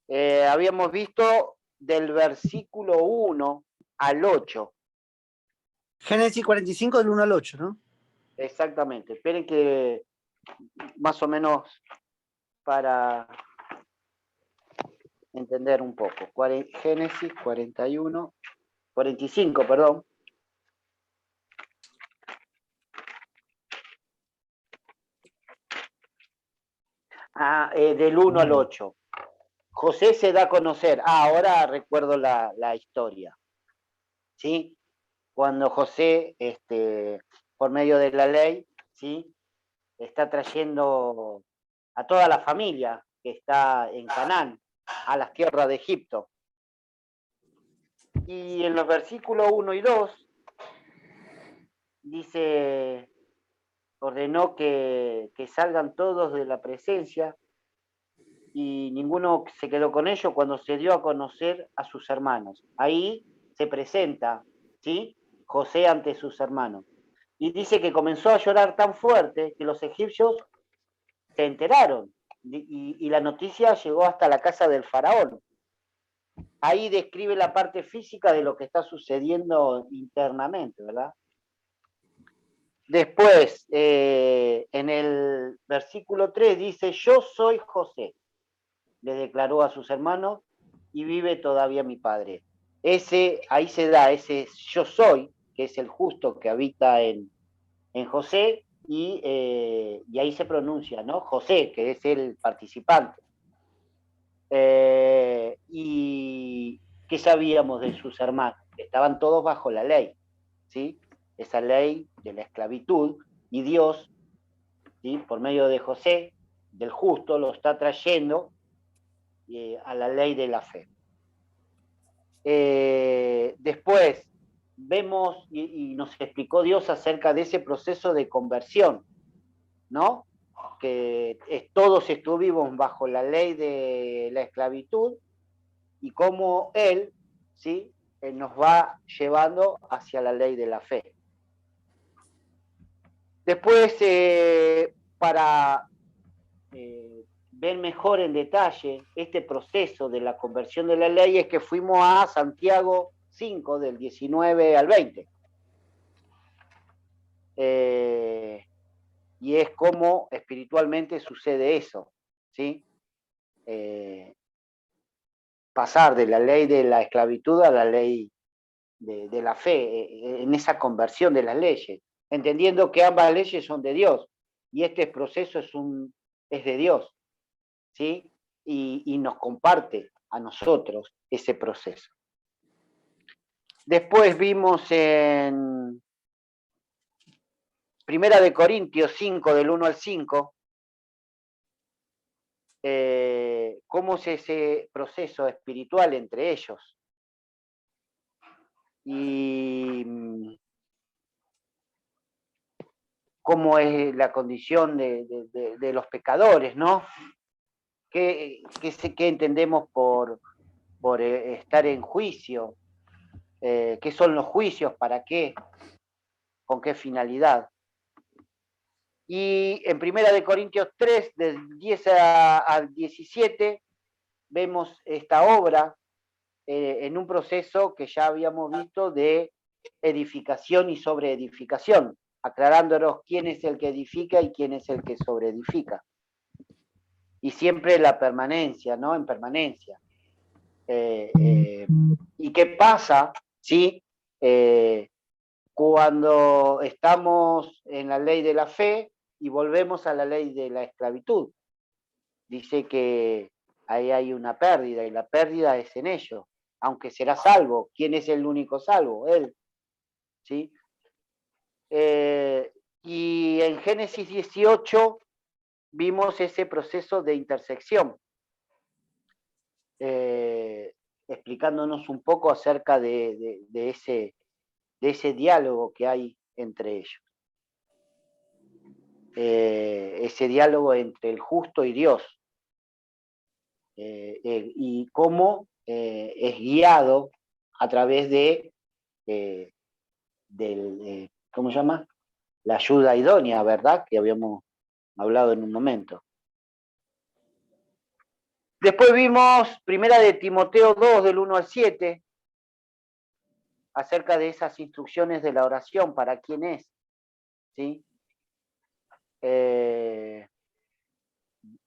Habíamos visto del versículo 1 al 8. Génesis 45 del 1 al 8, ¿no? Exactamente. Esperen que más o menos para entender un poco. Génesis 41, 45, perdón. Del 1 al 8. José se da a conocer. Ahora recuerdo la historia. ¿Sí? Cuando José, por medio de la ley, ¿sí? Está trayendo a toda la familia que está en Canaán, a las tierras de Egipto. Y en los versículos 1 y 2 dice, ordenó que salgan todos de la presencia y ninguno se quedó con ellos cuando se dio a conocer a sus hermanos. Ahí se presenta, ¿sí? José ante sus hermanos. Y dice que comenzó a llorar tan fuerte que los egipcios se enteraron y la noticia llegó hasta la casa del faraón. Ahí describe la parte física de lo que está sucediendo internamente, ¿verdad? Después, en el versículo 3 dice, yo soy José, le declaró a sus hermanos, y vive todavía mi padre. Ahí se da ese yo soy, que es el justo que habita en José, y ahí se pronuncia, ¿no? José, que es el participante. Y ¿qué sabíamos de sus hermanos? Estaban todos bajo la ley, ¿sí? Esa ley de la esclavitud, y Dios, ¿sí? Por medio de José, del justo, lo está trayendo a la ley de la fe. Después vemos y nos explicó Dios acerca de ese proceso de conversión, ¿no? Que todos estuvimos bajo la ley de la esclavitud y cómo Él, ¿sí? Nos va llevando hacia la ley de la fe. Después, para ver mejor en detalle este proceso de la conversión de la ley, es que fuimos a Santiago 5, del 19 al 20. Y es como espiritualmente sucede eso, ¿sí? Pasar de la ley de la esclavitud a la ley de la fe, en esa conversión de las leyes, entendiendo que ambas leyes son de Dios, y este proceso es de Dios, ¿sí? Y nos comparte a nosotros ese proceso. Después vimos en Primera de Corintios 5, del 1 al 5, cómo es ese proceso espiritual entre ellos. Y cómo es la condición de los pecadores, ¿no? ¿Qué entendemos por estar en juicio? ¿Qué son los juicios? ¿Para qué? ¿Con qué finalidad? Y en Primera de Corintios 3, del 10 al 17, vemos esta obra en un proceso que ya habíamos visto de edificación y sobreedificación, aclarándonos quién es el que edifica y quién es el que sobreedifica. Y siempre la permanencia, ¿no? En permanencia. ¿Y qué pasa, sí? Cuando estamos en la ley de la fe y volvemos a la ley de la esclavitud? Dice que ahí hay una pérdida, y la pérdida es en ellos. Aunque será salvo, ¿quién es el único salvo? Él, ¿sí? Y en Génesis 18 vimos ese proceso de intersección, explicándonos un poco acerca de ese diálogo que hay entre ellos. Ese diálogo entre el justo y Dios, y cómo es guiado a través ¿cómo se llama? La ayuda idónea, ¿verdad? Que habíamos hablado en un momento. Después vimos primera de Timoteo 2, del 1 al 7, acerca de esas instrucciones de la oración, para quién es, ¿sí?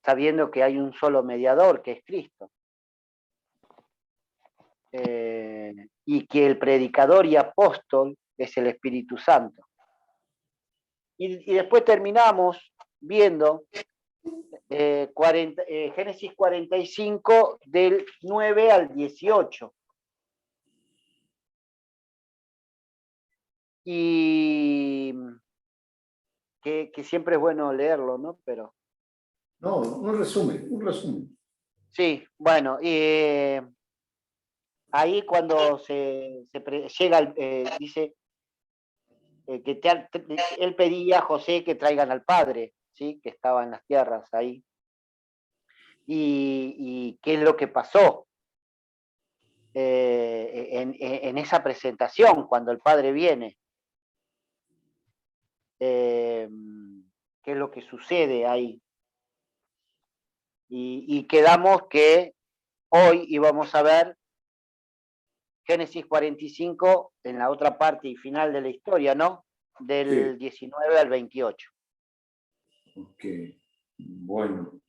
Sabiendo que hay un solo mediador, que es Cristo. Y que el predicador y apóstol es el Espíritu Santo. Y después terminamos viendo Génesis 45 del 9 al 18. Y que siempre es bueno leerlo, ¿no? Pero... No, un resumen. Sí, bueno, ahí cuando llega, dice que él pedía a José que traigan al padre, ¿sí? Que estaba en las tierras ahí. Y qué es lo que pasó en esa presentación cuando el padre viene. ¿Qué es lo que sucede ahí? Y quedamos que hoy íbamos a ver Génesis 45 en la otra parte y final de la historia, ¿no? Del Sí. 19 al 28. Ok, bueno.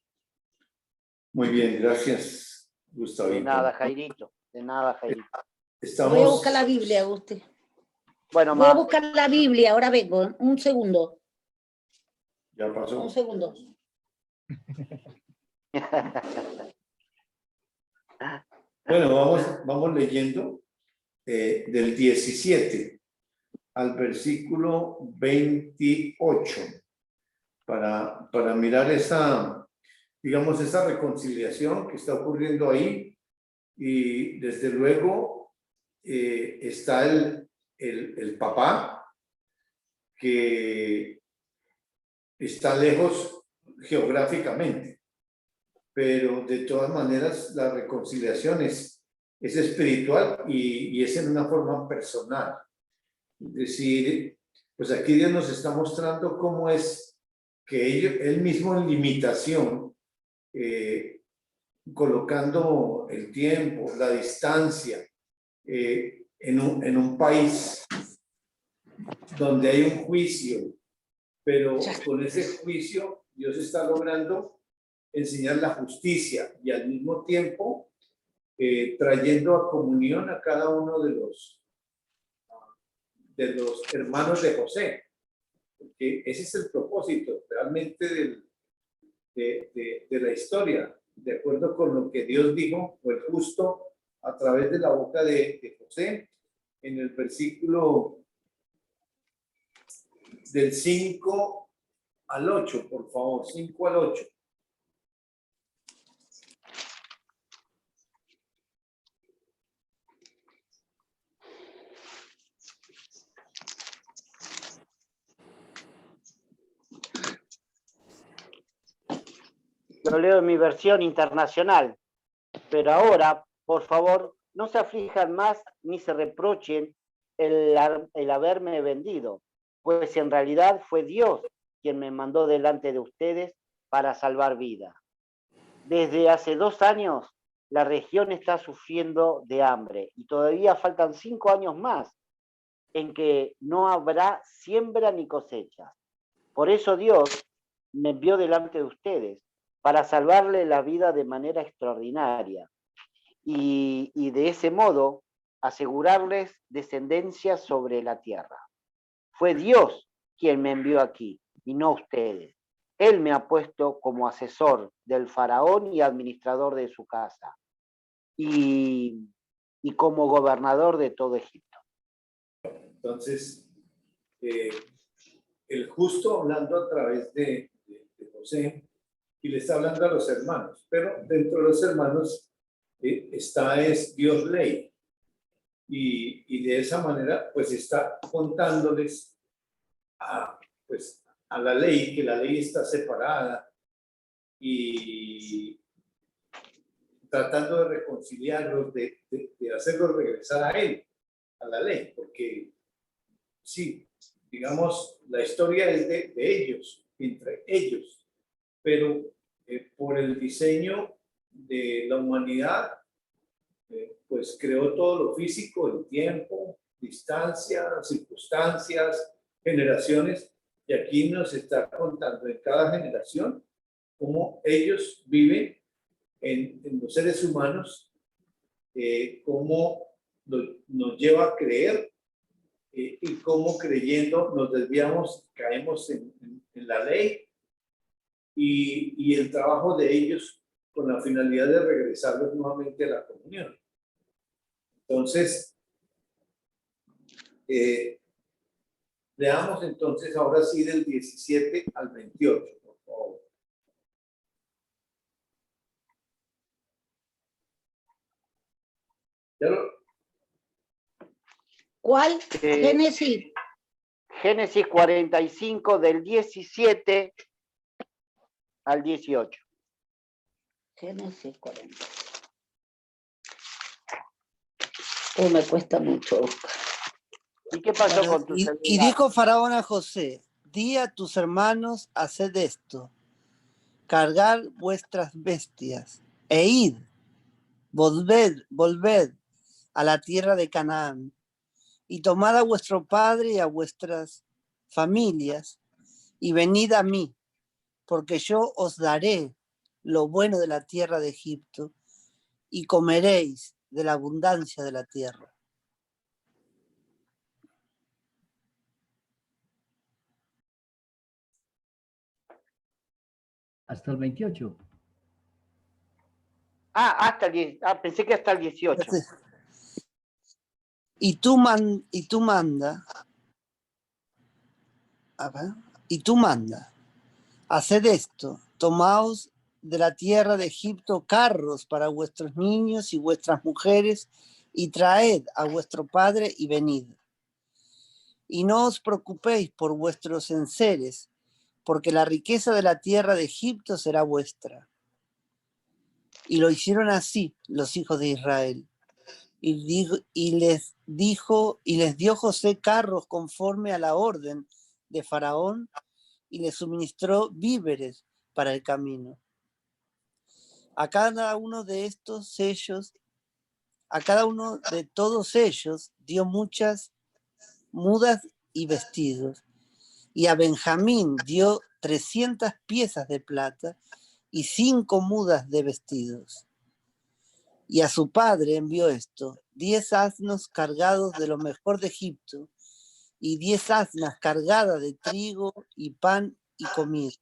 Muy bien, gracias, Gustavo. De nada, Jairito. De nada, Jairito. Voy a buscar la Biblia, Agustín. Bueno, voy a buscar la Biblia, ahora vengo. Un segundo. Ya pasó. Un segundo. Bueno, vamos leyendo del 17 al versículo 28 para mirar esa, digamos, esa reconciliación que está ocurriendo ahí. Y desde luego está el papá que está lejos geográficamente, pero de todas maneras la reconciliación es espiritual y es en una forma personal. Es decir, pues aquí Dios nos está mostrando cómo es que él mismo en limitación, colocando el tiempo, la distancia, en un país donde hay un juicio, pero con ese juicio Dios está logrando enseñar la justicia y al mismo tiempo trayendo a comunión a cada uno de los hermanos de José, porque ese es el propósito realmente de la historia, de acuerdo con lo que Dios dijo, o el justo, a través de la boca de José, en el versículo del 5 al 8, por favor, 5 al 8. Lo leo en mi versión internacional. Pero ahora, por favor, no se aflijan más ni se reprochen el haberme vendido, pues en realidad fue Dios quien me mandó delante de ustedes para salvar vida. Desde hace 2 años, la región está sufriendo de hambre y todavía faltan 5 años más en que no habrá siembra ni cosecha. Por eso Dios me envió delante de ustedes para salvarle la vida de manera extraordinaria y de ese modo asegurarles descendencia sobre la tierra. Fue Dios quien me envió aquí y no ustedes. Él me ha puesto como asesor del faraón y administrador de su casa y como gobernador de todo Egipto. Entonces, el justo hablando a través de José y le está hablando a los hermanos, pero dentro de los hermanos es Dios ley. Y de esa manera, pues está contándoles pues, a la ley, que la ley está separada y tratando de reconciliarlos, de hacerlos regresar a él, a la ley, porque sí, digamos, la historia es de ellos, entre ellos, pero por el diseño de la humanidad, pues creó todo lo físico, el tiempo, distancia, circunstancias, generaciones, y aquí nos está contando en cada generación cómo ellos viven en los seres humanos, cómo nos lleva a creer y cómo creyendo nos desviamos, caemos en la ley y el trabajo de ellos con la finalidad de regresarlos nuevamente a la comunión. Entonces, leamos entonces ahora sí del 17 al 28, por favor. ¿Ya lo? ¿Cuál? Génesis. Génesis 45 del 17 al 18. Génesis 40. Oh, me cuesta mucho. ¿Y qué pasó Bueno, con tu celular? y dijo Faraón a José, di a tus hermanos, haced esto, cargar vuestras bestias, e id, volved a la tierra de Canaán, y tomad a vuestro padre y a vuestras familias, y venid a mí, porque yo os daré lo bueno de la tierra de Egipto, y comeréis de la abundancia de la tierra. Hasta el 28. Hasta el 10. Pensé que hasta el 18. Y tú manda, haced esto, tomaos de la tierra de Egipto carros para vuestros niños y vuestras mujeres, y traed a vuestro padre y venid. Y no os preocupéis por vuestros enseres, porque la riqueza de la tierra de Egipto será vuestra. Y lo hicieron así los hijos de Israel. Y les dio José carros conforme a la orden de Faraón, y les suministró víveres para el camino. A cada uno de todos ellos dio muchas mudas y vestidos. Y a Benjamín dio 300 piezas de plata y 5 mudas de vestidos. Y a su padre envió esto: 10 asnos cargados de lo mejor de Egipto, y 10 asnas cargadas de trigo y pan y comida,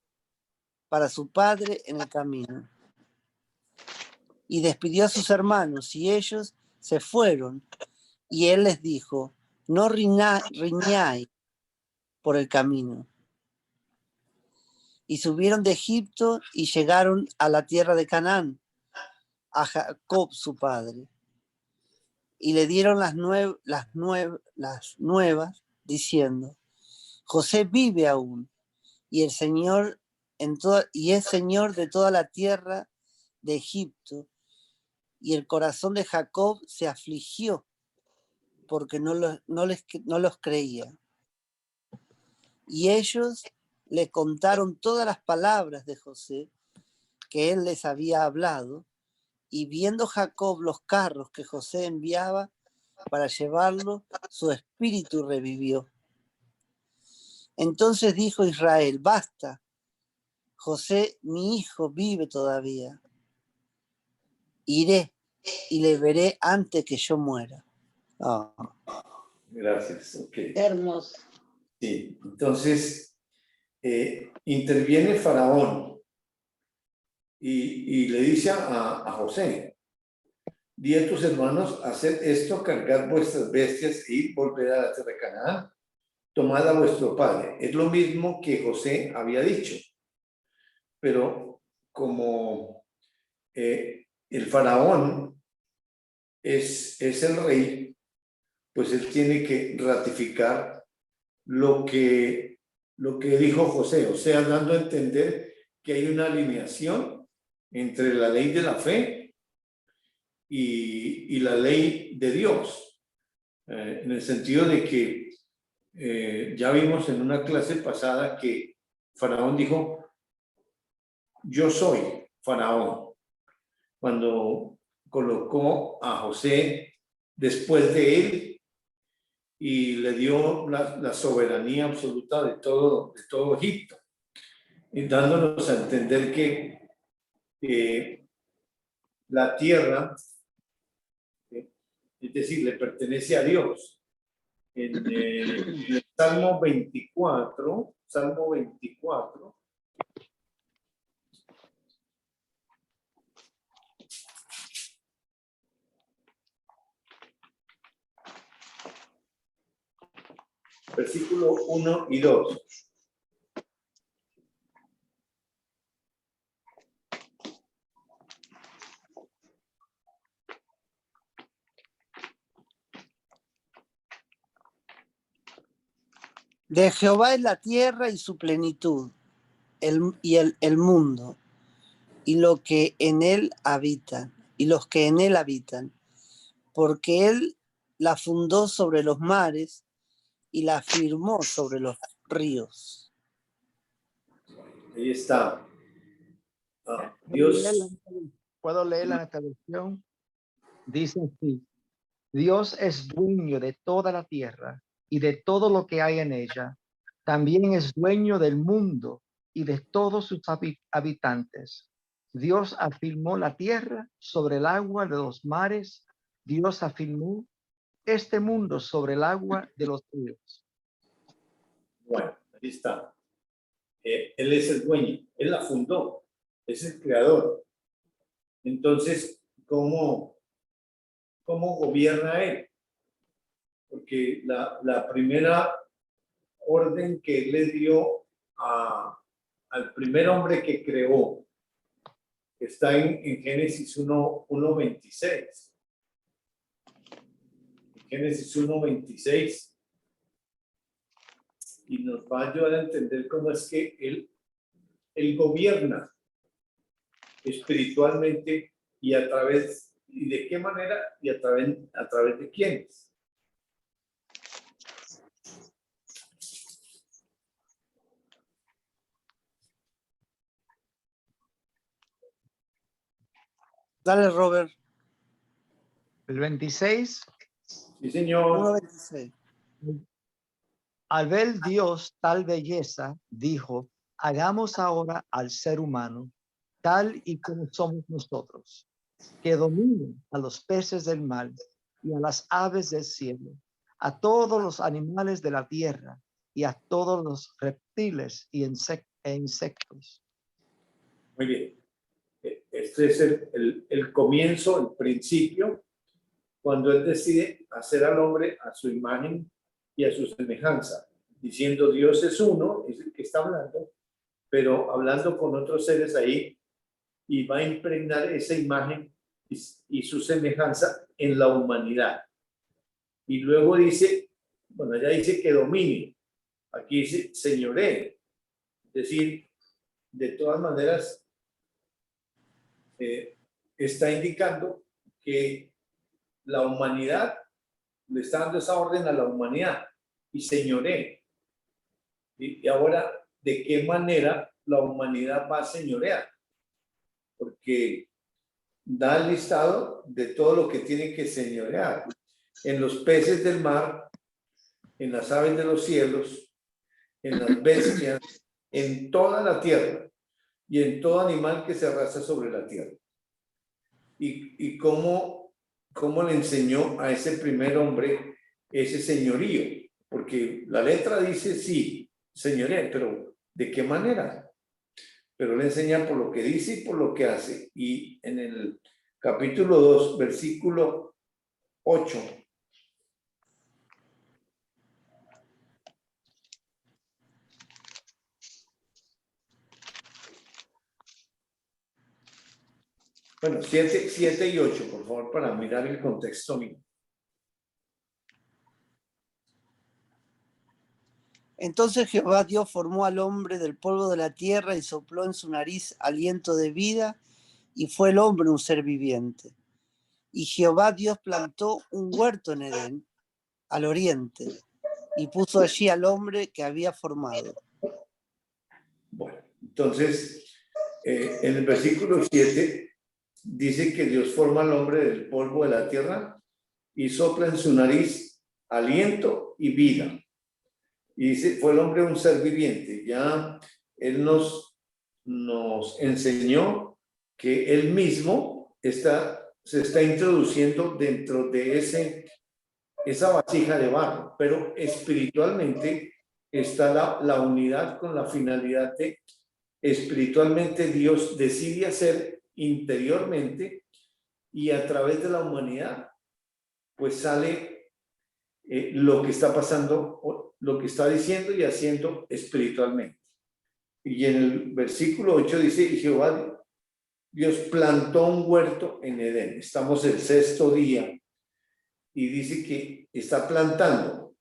para su padre en el camino. Y despidió a sus hermanos, y ellos se fueron, y él les dijo: no riñáis por el camino. Y subieron de Egipto y llegaron a la tierra de Canaán, a Jacob su padre. Y le dieron las nuevas, diciendo: José vive aún, y es señor de toda la tierra de Egipto. Y el corazón de Jacob se afligió, porque no los creía. Y ellos le contaron todas las palabras de José que él les había hablado, y viendo Jacob los carros que José enviaba para llevarlo, su espíritu revivió. Entonces dijo Israel: basta, José mi hijo vive todavía. Iré y le veré antes que yo muera. Oh. Gracias. Okay. Hermoso. Sí, entonces interviene Faraón y le dice a José: di a tus hermanos, haced esto, cargar vuestras bestias y volver a la tierra de Canaán, tomad a vuestro padre. Es lo mismo que José había dicho, pero como el Faraón es el rey, pues él tiene que ratificar lo que dijo José, o sea, dando a entender que hay una alineación entre la ley de la fe y la ley de Dios, en el sentido de que ya vimos en una clase pasada que Faraón dijo: yo soy Faraón, cuando colocó a José después de él y le dio la soberanía absoluta de todo Egipto, y dándonos a entender que la tierra, es decir, le pertenece a Dios. En el Salmo 24, versículo 1 y 2. De Jehová es la tierra y su plenitud, el mundo, y lo que en él habitan, y los que en él habitan, porque él la fundó sobre los mares y la firmó sobre los ríos. Ahí está. Dios. ¿Puedo leerla en esta versión? Dice así: Dios es dueño de toda la tierra y de todo lo que hay en ella. También es dueño del mundo y de todos sus habitantes. Dios afirmó la tierra sobre el agua de los mares. Dios afirmó este mundo sobre el agua de los ríos. Bueno, ahí está. Él es el dueño, él la fundó, es el creador. Entonces, ¿cómo gobierna él? Porque la primera orden que él le dio al primer hombre que creó, que está en Génesis 1:26. Génesis 1:26. Y nos va a ayudar a entender cómo es que él gobierna espiritualmente y y de qué manera y a través de quiénes. Dale, Robert. El 26. Sí, señor. 1:26. Al ver Dios tal belleza, dijo: hagamos ahora al ser humano, tal y como somos nosotros, que domine a los peces del mar y a las aves del cielo, a todos los animales de la tierra y a todos los reptiles e insectos. Muy bien. Este es el comienzo, el principio, cuando él decide hacer al hombre a su imagen y a su semejanza, diciendo Dios es uno, es el que está hablando, pero hablando con otros seres ahí, y va a impregnar esa imagen y su semejanza en la humanidad. Y luego dice, bueno, ya dice que domine, aquí dice señoree, es decir, de todas maneras, está indicando que la humanidad, le está dando esa orden a la humanidad, y señoree. Y ahora, ¿de qué manera la humanidad va a señorear? Porque da el listado de todo lo que tiene que señorear. En los peces del mar, en las aves de los cielos, en las bestias, en toda la tierra y en todo animal que se arrastra sobre la tierra. Y cómo le enseñó a ese primer hombre ese señorío, porque la letra dice sí, señoría, pero ¿de qué manera? Pero le enseña por lo que dice y por lo que hace. Y en el capítulo 2, versículo 8. Bueno, 7 y 8, por favor, para mirar el contexto mío. Entonces Jehová Dios formó al hombre del polvo de la tierra y sopló en su nariz aliento de vida, y fue el hombre un ser viviente. Y Jehová Dios plantó un huerto en Edén, al oriente, y puso allí al hombre que había formado. Bueno, entonces, en el versículo 7 dice que Dios forma al hombre del polvo de la tierra y sopla en su nariz aliento y vida. Y dice, fue el hombre un ser viviente. Ya él nos enseñó que él mismo se está introduciendo dentro de esa vasija de barro, pero espiritualmente está la unidad con la finalidad de espiritualmente Dios decide hacer interiormente y a través de la humanidad pues sale lo que está pasando, lo que está diciendo y haciendo espiritualmente. Y en el versículo 8 dice, y Jehová Dios plantó un huerto en Edén. Estamos el 6º día y dice que está plantando.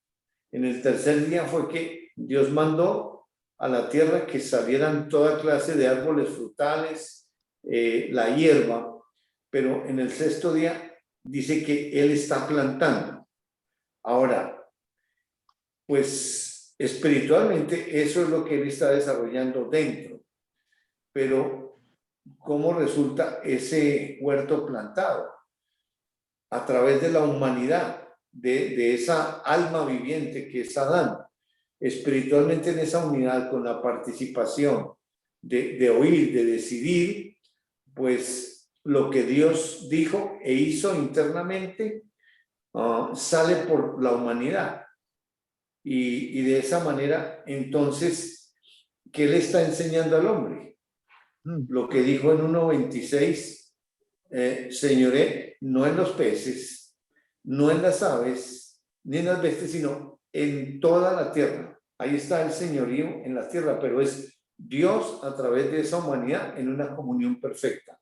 En el 3er día fue que Dios mandó a la tierra que salieran toda clase de árboles frutales, la hierba, pero en el 6º día dice que Él está plantando. Ahora, pues espiritualmente eso es lo que Él está desarrollando dentro, pero ¿cómo resulta ese huerto plantado? A través de la humanidad, de esa alma viviente que es Adán, espiritualmente en esa unidad con la participación de oír, de decidir, pues lo que Dios dijo e hizo internamente sale por la humanidad. Y de esa manera, entonces, ¿qué le está enseñando al hombre? Lo que dijo en 1:26, señoré, no en los peces, no en las aves, ni en las bestias, sino en toda la tierra. Ahí está el señorío en la tierra, pero es Dios a través de esa humanidad en una comunión perfecta.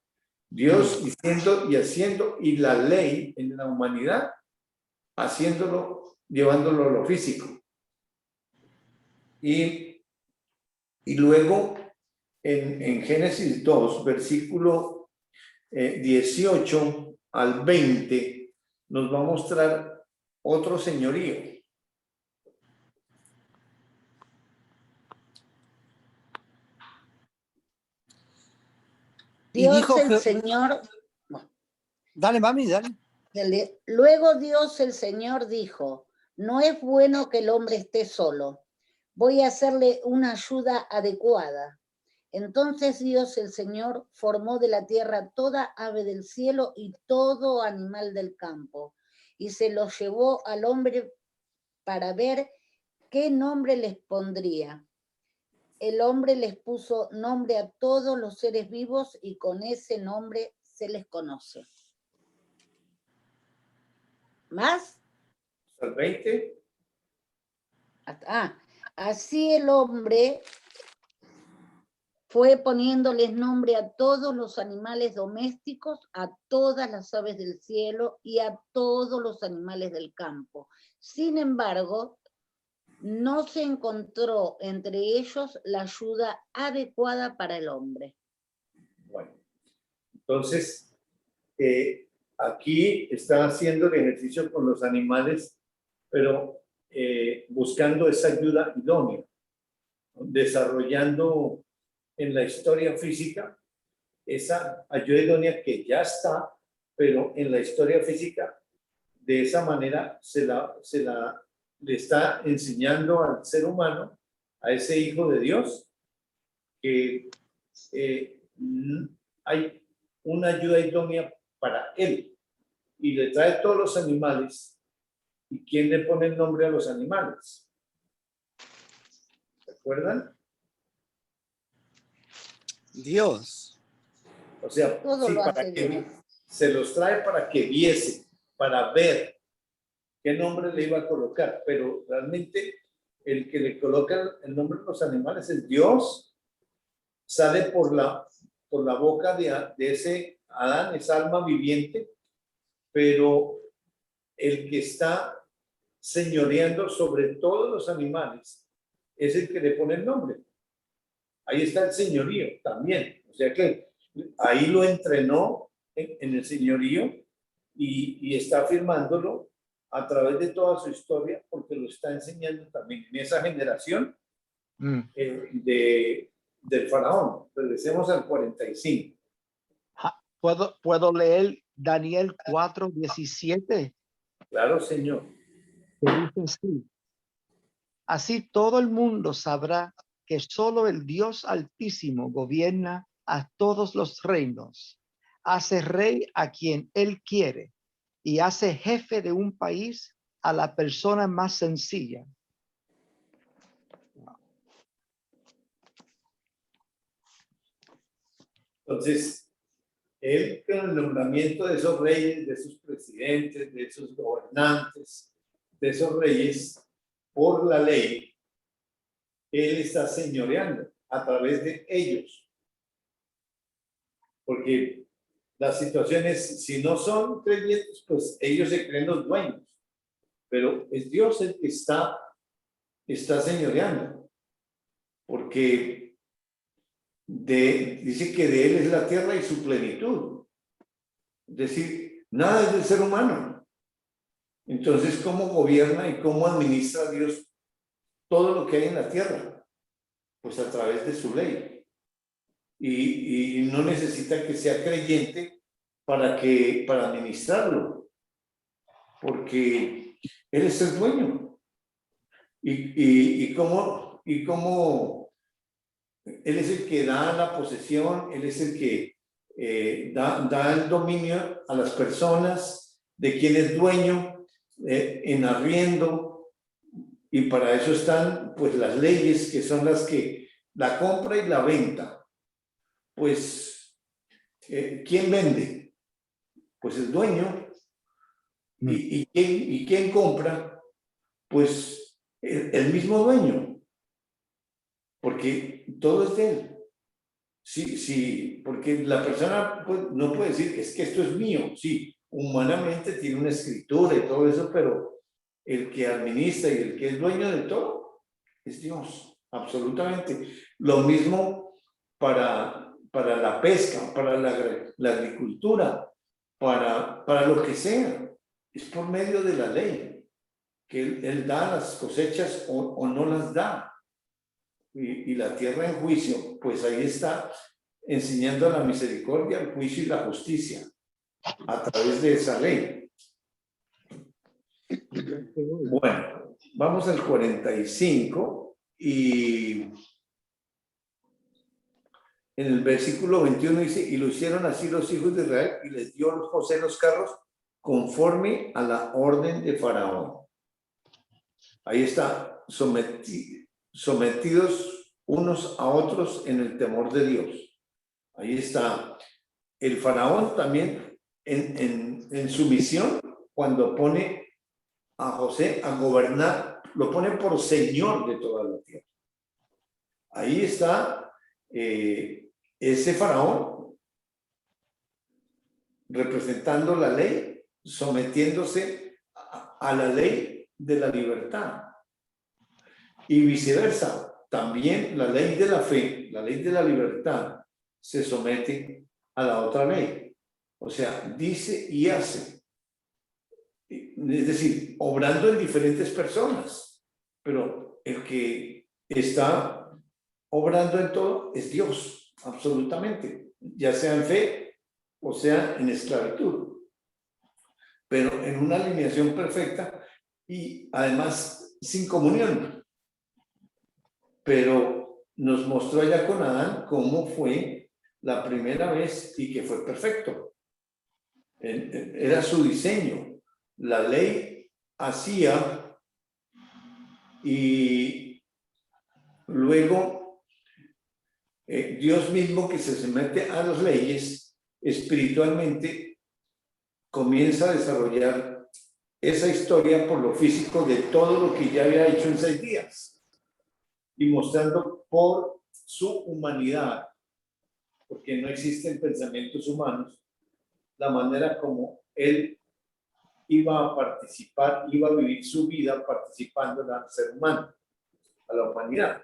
Dios diciendo y haciendo, y la ley en la humanidad, haciéndolo, llevándolo a lo físico. Y luego en Génesis 2, versículo 18 al 20, nos va a mostrar otro señorío. Dios el Señor. Dale, mami, dale. Luego Dios el Señor dijo, no es bueno que el hombre esté solo, voy a hacerle una ayuda adecuada. Entonces Dios el Señor formó de la tierra toda ave del cielo y todo animal del campo, y se los llevó al hombre para ver qué nombre les pondría. El hombre les puso nombre a todos los seres vivos y con ese nombre se les conoce. ¿Más? ¿Al 20? Así el hombre fue poniéndoles nombre a todos los animales domésticos, a todas las aves del cielo y a todos los animales del campo. Sin embargo, no se encontró entre ellos la ayuda adecuada para el hombre. Bueno, entonces, aquí está haciendo el ejercicio con los animales, pero buscando esa ayuda idónea, desarrollando en la historia física esa ayuda idónea que ya está, pero en la historia física de esa manera le está enseñando al ser humano, a ese hijo de Dios, que hay una ayuda idónea para él y le trae todos los animales. ¿Y quién le pone el nombre a los animales? ¿Se acuerdan? Dios. O sea, Todo sí, lo para hace que Dios. se los trae para que viese, para ver qué nombre le iba a colocar, pero realmente el que le coloca el nombre a los animales es Dios, sale por la boca de ese Adán, esa alma viviente, pero el que está señoreando sobre todos los animales es el que le pone el nombre. Ahí está el señorío también, o sea que ahí lo entrenó en el señorío y está afirmándolo a través de toda su historia, porque lo está enseñando también en esa generación del faraón. Regresemos al 45. ¿Puedo leer Daniel 4:17? Claro, Señor. Que dice así: así todo el mundo sabrá que solo el Dios Altísimo gobierna a todos los reinos, hace rey a quien él quiere y hace jefe de un país a la persona más sencilla. Entonces, él con el nombramiento de esos reyes, de esos presidentes, de esos gobernantes, de esos reyes, por la ley, él está señoreando a través de ellos. Porque la situación es, si no son creyentes, pues ellos se creen los dueños. Pero es Dios el que está señoreando. Porque dice que de él es la tierra y su plenitud. Es decir, nada es del ser humano. Entonces, ¿cómo gobierna y cómo administra Dios todo lo que hay en la tierra? Pues a través de su ley. Y no necesita que sea creyente para administrarlo, porque él es el dueño. Y cómo él es el que da la posesión, él es el que da el dominio a las personas, de quién es dueño, en arriendo, y para eso están pues las leyes, que son las que la compra y la venta. Pues, ¿quién vende? Pues el dueño. ¿Y quién compra? Pues el mismo dueño. Porque todo es de él. Sí, porque la persona pues, no puede decir, es que esto es mío. Sí, humanamente tiene una escritura y todo eso, pero el que administra y el que es dueño de todo es Dios, absolutamente. Lo mismo para la pesca, para la agricultura, para lo que sea. Es por medio de la ley que él da las cosechas o no las da. Y la tierra en juicio, pues ahí está enseñando la misericordia, el juicio y la justicia a través de esa ley. Bueno, vamos al 45 y en el versículo 21 dice, y lo hicieron así los hijos de Israel y les dio José los carros conforme a la orden de Faraón. Ahí está, sometidos unos a otros en el temor de Dios. Ahí está el Faraón también en su misión, cuando pone a José a gobernar, lo pone por señor de toda la tierra. Ahí está ese Faraón representando la ley, sometiéndose a la ley de la libertad. Y viceversa, también la ley de la fe, la ley de la libertad, se somete a la otra ley. O sea, dice y hace. Es decir, obrando en diferentes personas. Pero el que está obrando en todo es Dios, absolutamente. Ya sea en fe o sea en esclavitud. Pero en una alineación perfecta y además sin comunión. Pero nos mostró ya con Adán cómo fue la primera vez y que fue perfecto. Era su diseño. La ley hacía y luego Dios mismo, que se somete a las leyes espiritualmente, comienza a desarrollar esa historia por lo físico de todo lo que ya había hecho en 6 días y mostrando por su humanidad, porque no existen pensamientos humanos, la manera como él iba a participar, iba a vivir su vida participando en el ser humano, a la humanidad.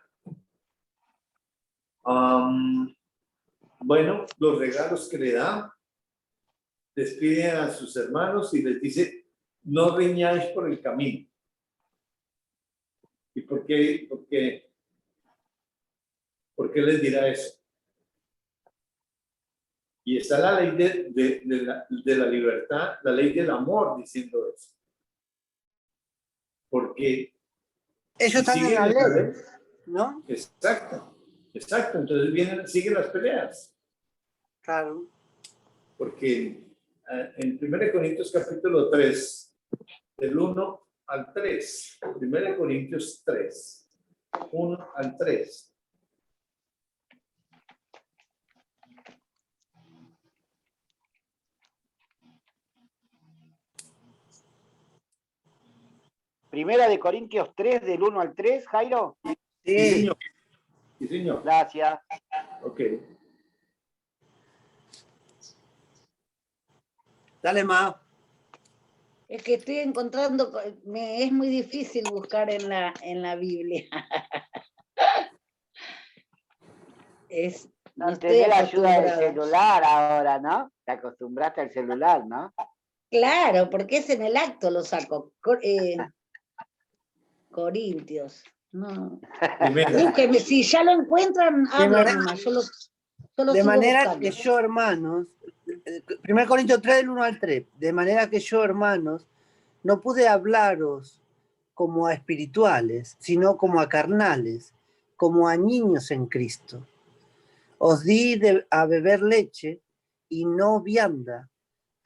Bueno, los regalos que le da, despide a sus hermanos y les dice, no riñáis por el camino. ¿Y por qué les dirá eso? Y está la ley de la libertad, la ley del amor diciendo eso. Porque Ellos están en la ley, ¿no? Exacto. Entonces siguen las peleas. Claro. Porque en 1 Corintios capítulo 3, del 1 al 3, 1 Corintios 3, 1 al 3. Primera de Corintios 3, del 1 al 3, Jairo. Sí, señor. Sí, señor. Gracias. Ok. Dale, Mao. Es que estoy encontrando, es muy difícil buscar en la Biblia. No estoy Tenés la ayuda del acostumbrada. celular ahora, ¿no? Te acostumbraste al celular, ¿no? Claro, porque es en el acto lo saco. Corintios. No. Búsquenme, si ya lo encuentran, hablen nomás. Yo lo de sigo manera buscando. que yo, hermanos, 1 Corintios 3, del 1 al 3, de manera que yo, hermanos, no pude hablaros como a espirituales, sino como a carnales, como a niños en Cristo. Os di a beber leche y no vianda,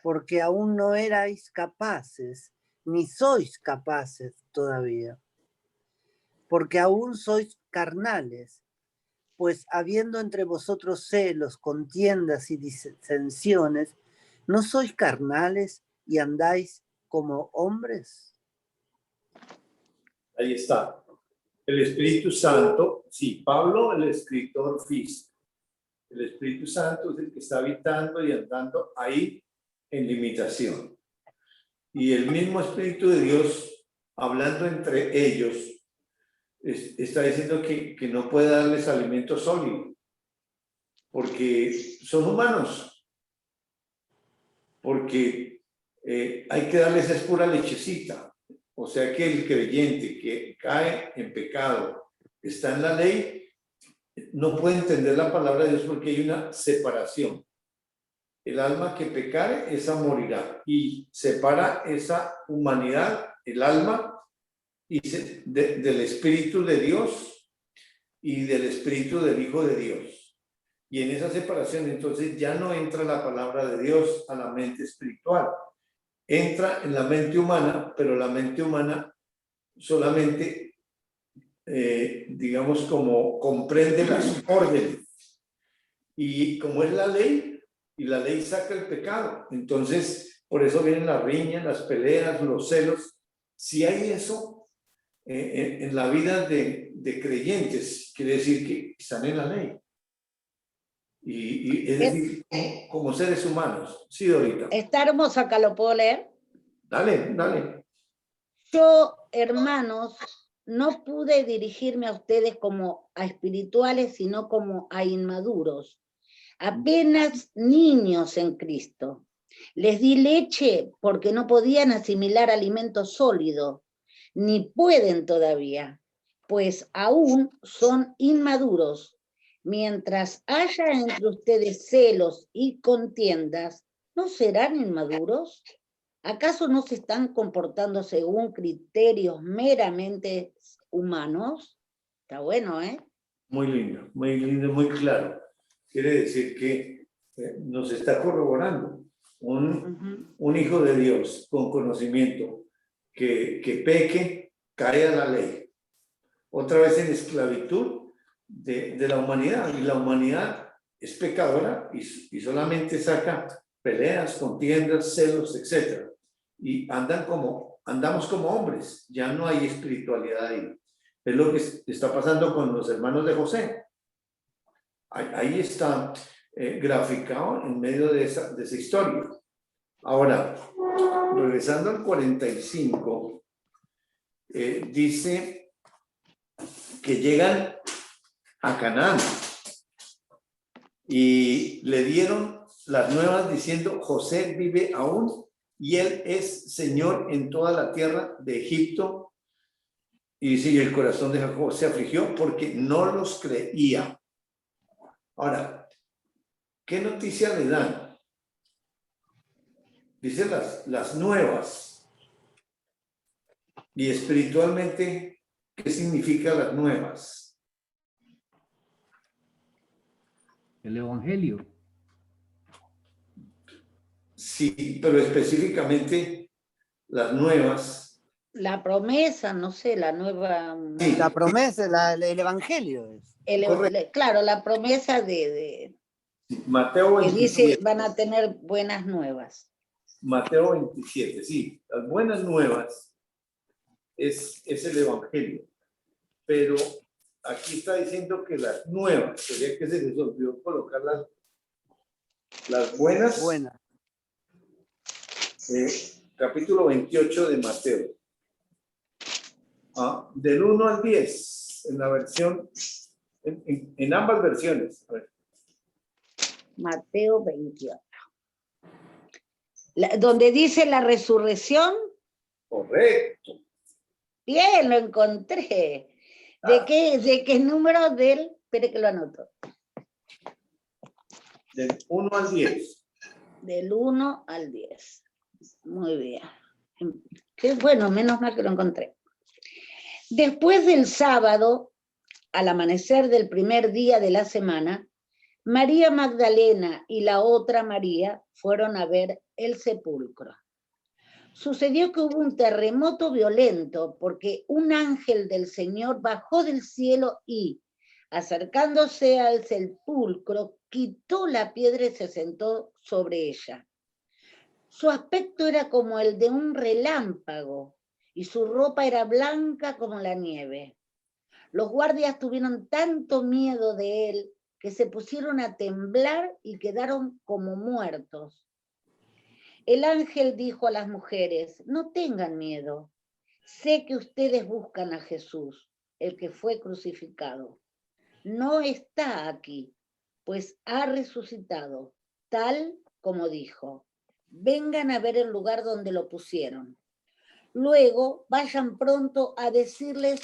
porque aún no erais capaces, ni sois capaces todavía, porque aún sois carnales, pues habiendo entre vosotros celos, contiendas y disensiones, ¿no sois carnales y andáis como hombres? Ahí está. El Espíritu Santo, sí, Pablo, el escritor físico. El Espíritu Santo es el que está habitando y andando ahí en limitación. Y el mismo Espíritu de Dios, hablando entre ellos, está diciendo que no puede darles alimento sólido, porque son humanos, porque hay que darles es pura lechecita. O sea que el creyente que cae en pecado, está en la ley, no puede entender la palabra de Dios porque hay una separación. El alma que pecare, esa morirá. Y separa esa humanidad, el alma, del Espíritu de Dios y del Espíritu del Hijo de Dios. Y en esa separación entonces ya no entra la palabra de Dios a la mente espiritual. Entra en la mente humana, pero la mente humana solamente digamos, como comprende las órdenes. Y como es la ley, y la ley saca el pecado, entonces por eso vienen las riñas, las peleas, los celos. Si hay eso en la vida de creyentes, quiere decir que están en la ley. Y es decir, como seres humanos. Sí, Dorita. Está hermoso, acá lo puedo leer. Dale. Yo, hermanos, no pude dirigirme a ustedes como a espirituales, sino como a inmaduros, apenas niños en Cristo. Les di leche porque no podían asimilar alimento sólido, ni pueden todavía, pues aún son inmaduros. Mientras haya entre ustedes celos y contiendas, ¿no serán inmaduros? ¿Acaso no se están comportando según criterios meramente humanos? Está bueno, ¿eh? Muy lindo, muy claro. Quiere decir que nos está corroborando un hijo de Dios con conocimiento que peque, cae a la ley. Otra vez en esclavitud de la humanidad. Y la humanidad es pecadora y solamente saca peleas, contiendas, celos, etc. Y andamos como hombres. Ya no hay espiritualidad ahí. Es lo que está pasando con los hermanos de José. Ahí está graficado en medio de esa historia. Ahora, regresando al 45, dice que llegan a Canaán y le dieron las nuevas diciendo: José vive aún y él es señor en toda la tierra de Egipto. Y dice, y el corazón de Jacob se afligió porque no los creía. Ahora, ¿qué noticia le dan? Dice las nuevas. Y espiritualmente, ¿qué significa las nuevas? El Evangelio. Sí, pero específicamente las nuevas. La promesa, no sé, la nueva... Sí, La promesa, el evangelio es. claro, la promesa de Mateo que 27. dice van a tener buenas nuevas. Mateo 27, sí. Las buenas nuevas es el Evangelio. Pero aquí está diciendo que las nuevas, sería que se les olvidó colocar las buenas. Buena. Capítulo 28 de Mateo. Del 1 al 10, en la versión, en ambas versiones. A ver. Mateo 28. Donde dice la resurrección. Correcto. Bien, lo encontré. ¿De qué número del? Espere que lo anoto. Del 1 al 10. Del 1 al 10. Muy bien. Qué bueno, menos mal que lo encontré. Después del sábado, al amanecer del primer día de la semana, María Magdalena y la otra María fueron a ver el sepulcro. Sucedió que hubo un terremoto violento porque un ángel del Señor bajó del cielo y, acercándose al sepulcro, quitó la piedra y se sentó sobre ella. Su aspecto era como el de un relámpago y su ropa era blanca como la nieve. Los guardias tuvieron tanto miedo de él que se pusieron a temblar y quedaron como muertos. El ángel dijo a las mujeres: no tengan miedo, sé que ustedes buscan a Jesús, el que fue crucificado. No está aquí, pues ha resucitado, tal como dijo. Vengan a ver el lugar donde lo pusieron. Luego vayan pronto a decirles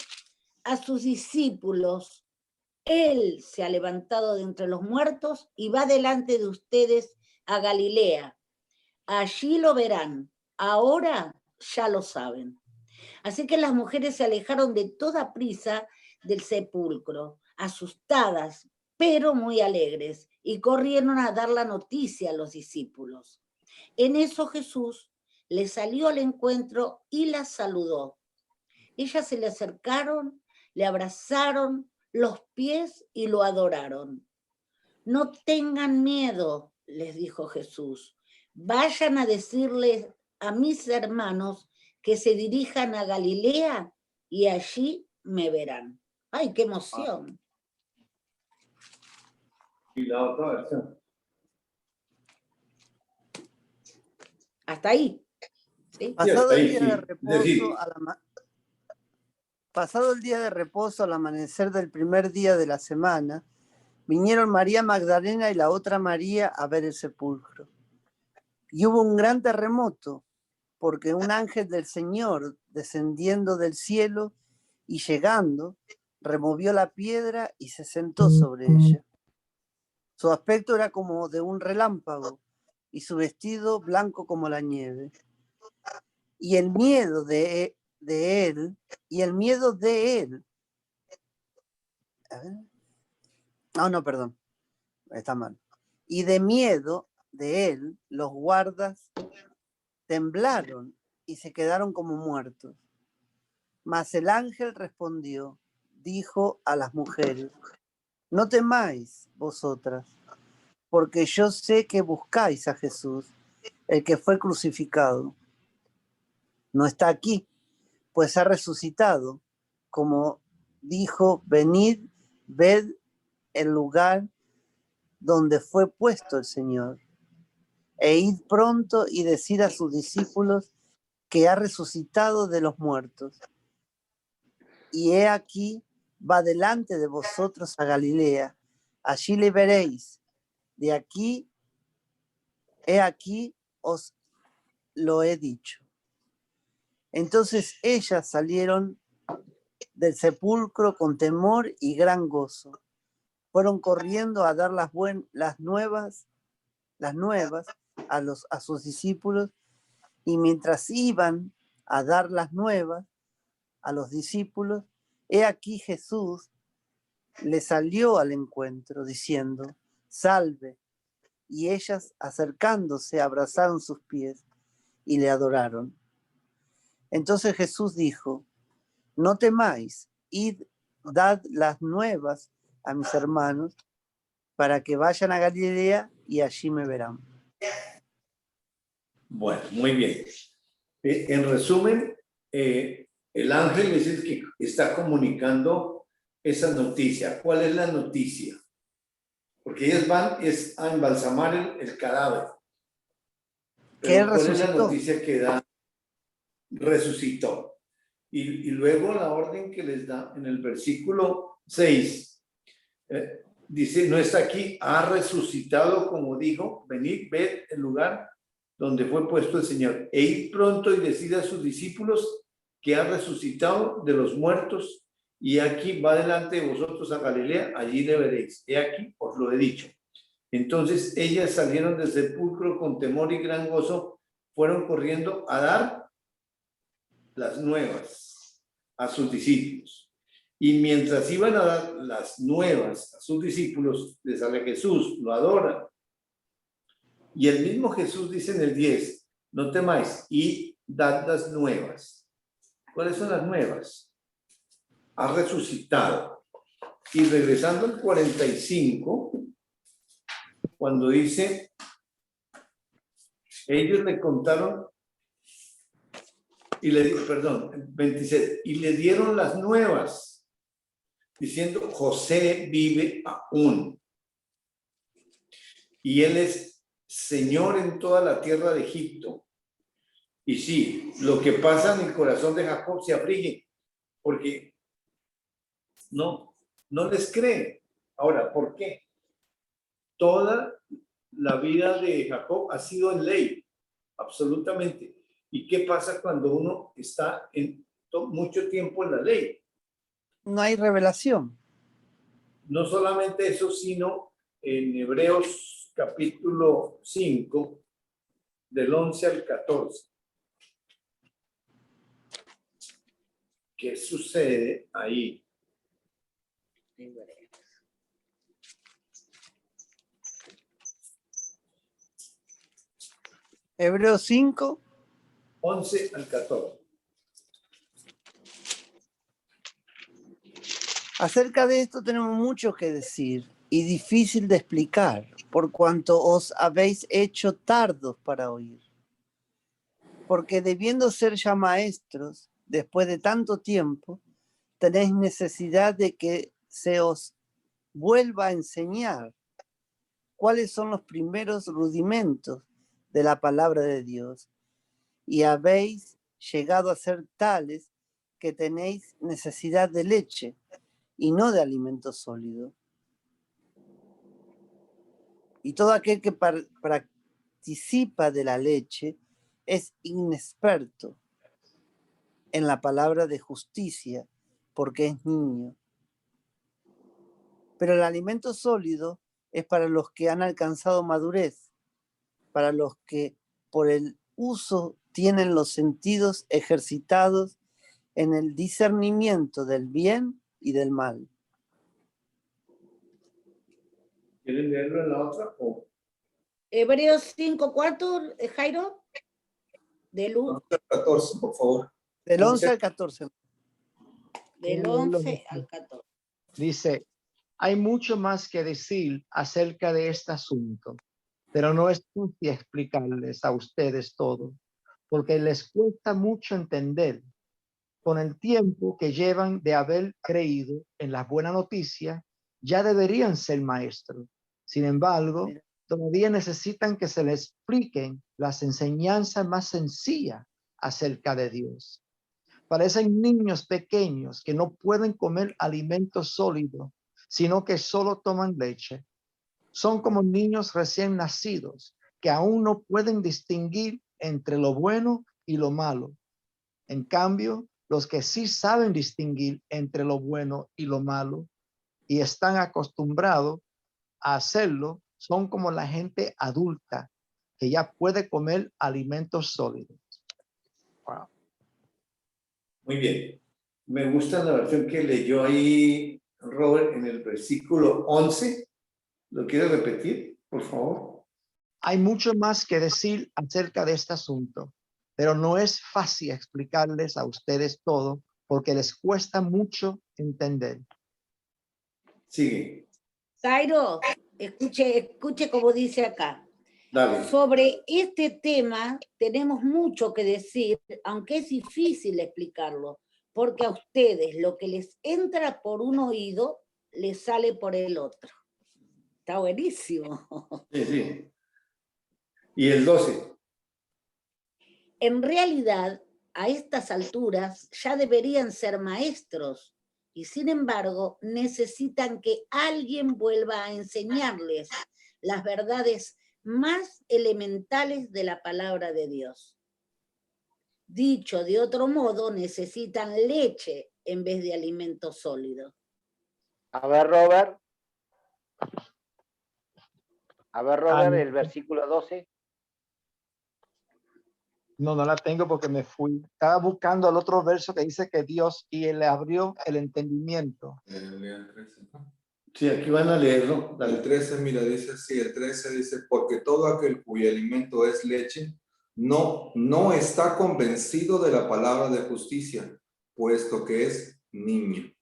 a sus discípulos: Él se ha levantado de entre los muertos y va delante de ustedes a Galilea. Allí lo verán. Ahora ya lo saben. Así que las mujeres se alejaron de toda prisa del sepulcro, asustadas, pero muy alegres, y corrieron a dar la noticia a los discípulos. En eso Jesús les salió al encuentro y las saludó. Ellas se le acercaron, le abrazaron los pies y lo adoraron. No tengan miedo, les dijo Jesús. Vayan a decirles a mis hermanos que se dirijan a Galilea y allí me verán. ¡Ay, qué emoción! Y la otra versión. Hasta ahí. ¿Sí? Pasado el ahí, día sí. de reposo, Decir. Pasado el día de reposo, al amanecer del primer día de la semana, vinieron María Magdalena y la otra María a ver el sepulcro. Y hubo un gran terremoto, porque un ángel del Señor, descendiendo del cielo y llegando, removió la piedra y se sentó sobre ella. Su aspecto era como de un relámpago y su vestido blanco como la nieve. Y el miedo de él, a ver. No, perdón, está mal. Y de miedo de él, los guardas temblaron y se quedaron como muertos. Mas el ángel respondió, dijo a las mujeres: no temáis vosotras, porque yo sé que buscáis a Jesús, el que fue crucificado. No está aquí, pues ha resucitado, como dijo: venid, ved el lugar donde fue puesto el Señor. E id pronto y decid a sus discípulos que ha resucitado de los muertos. Y he aquí, va delante de vosotros a Galilea, allí le veréis. De aquí, he aquí, os lo he dicho. Entonces ellas salieron del sepulcro con temor y gran gozo. Fueron corriendo a dar las nuevas las nuevas a sus discípulos, y mientras iban a dar las nuevas a los discípulos, he aquí Jesús le salió al encuentro diciendo, salve, y ellas acercándose abrazaron sus pies y le adoraron. Entonces Jesús dijo, no temáis, id, dad las nuevas a mis hermanos para que vayan a Galilea y allí me verán. Bueno, muy bien. En resumen, el ángel es el que está comunicando esa noticia. ¿Cuál es la noticia? Porque ellos van a embalsamar el cadáver. Que él Pero ¿cuál es la resucitó. noticia que da? Resucitó. Y luego la orden que les da en el versículo 6, dice, no está aquí, ha resucitado como dijo, venid, ved el lugar donde fue puesto el Señor, e id pronto y decid a sus discípulos que ha resucitado de los muertos, y aquí va delante de vosotros a Galilea, allí le veréis. He aquí, os lo he dicho. Entonces ellas salieron del sepulcro con temor y gran gozo, fueron corriendo a dar las nuevas a sus discípulos. Y mientras iban a dar las nuevas a sus discípulos, les sale Jesús, lo adoran. Y el mismo Jesús dice en el 10, no temáis y dad las nuevas. ¿Cuáles son las nuevas? Ha resucitado. Y regresando al 45, cuando dice, ellos le contaron, y le, perdón, 26, y le dieron las nuevas, diciendo, José vive aún. Y él es Señor en toda la tierra de Egipto. Y sí, lo que pasa en el corazón de Jacob se aflige, porque no les cree. Ahora, ¿por qué? Toda la vida de Jacob ha sido en ley, absolutamente. ¿Y qué pasa cuando uno está mucho tiempo en la ley? No hay revelación. No solamente eso, sino en Hebreos capítulo 5, del 11 al 14. ¿Qué sucede ahí? Hebreos 5, 11 al 14. Acerca de esto tenemos mucho que decir y difícil de explicar, por cuanto os habéis hecho tardos para oír. Porque debiendo ser ya maestros, después de tanto tiempo, tenéis necesidad de que se os vuelva a enseñar cuáles son los primeros rudimentos de la palabra de Dios, y habéis llegado a ser tales que tenéis necesidad de leche y no de alimento sólido. Y todo aquel que participa de la leche es inexperto en la palabra de justicia, porque es niño. Pero el alimento sólido es para los que han alcanzado madurez, para los que por el uso tienen los sentidos ejercitados en el discernimiento del bien y del mal. ¿Quieren leerlo en la otra? Hebreos 5, ¿cuánto, Jairo? Del 14, por favor. Del 11 al 14. Del 11 al 14. Dice, hay mucho más que decir acerca de este asunto, pero no es justo explicarles a ustedes todo, porque les cuesta mucho entender. Con el tiempo que llevan de haber creído en la buena noticia, ya deberían ser maestros. Sin embargo, todavía necesitan que se les expliquen las enseñanzas más sencillas acerca de Dios. Parecen niños pequeños que no pueden comer alimento sólido, sino que solo toman leche. Son como niños recién nacidos que aún no pueden distinguir entre lo bueno y lo malo. En cambio, los que sí saben distinguir entre lo bueno y lo malo y están acostumbrados a hacerlo, son como la gente adulta que ya puede comer alimentos sólidos. Wow. Muy bien. Me gusta la versión que leyó ahí Robert en el versículo 11. ¿Lo quiere repetir, por favor? Hay mucho más que decir acerca de este asunto, pero no es fácil explicarles a ustedes todo porque les cuesta mucho entender. Sigue. Cairo, escuche como dice acá. Dale. Sobre este tema tenemos mucho que decir, aunque es difícil explicarlo, porque a ustedes lo que les entra por un oído les sale por el otro. Está buenísimo. Sí, sí. Y el 12. En realidad, a estas alturas ya deberían ser maestros y sin embargo necesitan que alguien vuelva a enseñarles las verdades más elementales de la palabra de Dios. Dicho de otro modo, necesitan leche en vez de alimento sólido. A ver, Robert. A ver, Robert, el versículo 12. No la tengo porque me fui. Estaba buscando el otro verso que dice que Dios y le abrió el entendimiento. Sí, aquí van a leerlo. Dale. El 13, mira, dice así, el 13 dice, porque todo aquel cuyo alimento es leche, no está convencido de la palabra de justicia, puesto que es niño.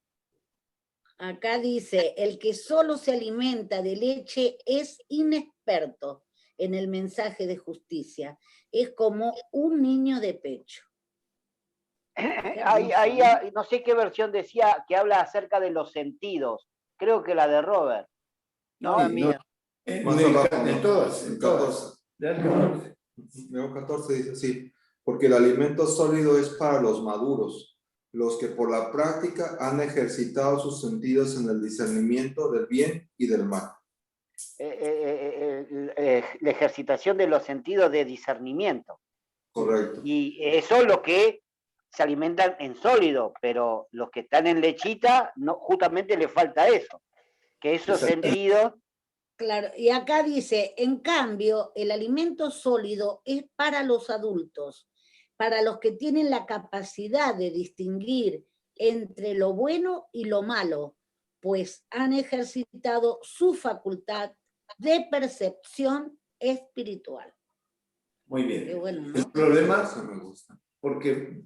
Acá dice, el que solo se alimenta de leche es inexperto en el mensaje de justicia. Es como un niño de pecho. Ahí, no sé qué versión decía que habla acerca de los sentidos. Creo que la de Robert. No, la mía. Más abajo, En todas. En 14. todas. Leo 14 dice así, porque el alimento sólido es para los maduros, los que por la práctica han ejercitado sus sentidos en el discernimiento del bien y del mal. La ejercitación de los sentidos de discernimiento. Correcto. Y eso es lo que se alimentan en sólido, pero los que están en lechita, no, justamente le falta eso, que esos sentidos... Claro, y acá dice, en cambio, el alimento sólido es para los adultos, para los que tienen la capacidad de distinguir entre lo bueno y lo malo, pues han ejercitado su facultad de percepción espiritual. Muy bien. Qué bueno, ¿no? El problema, Eso me gusta. porque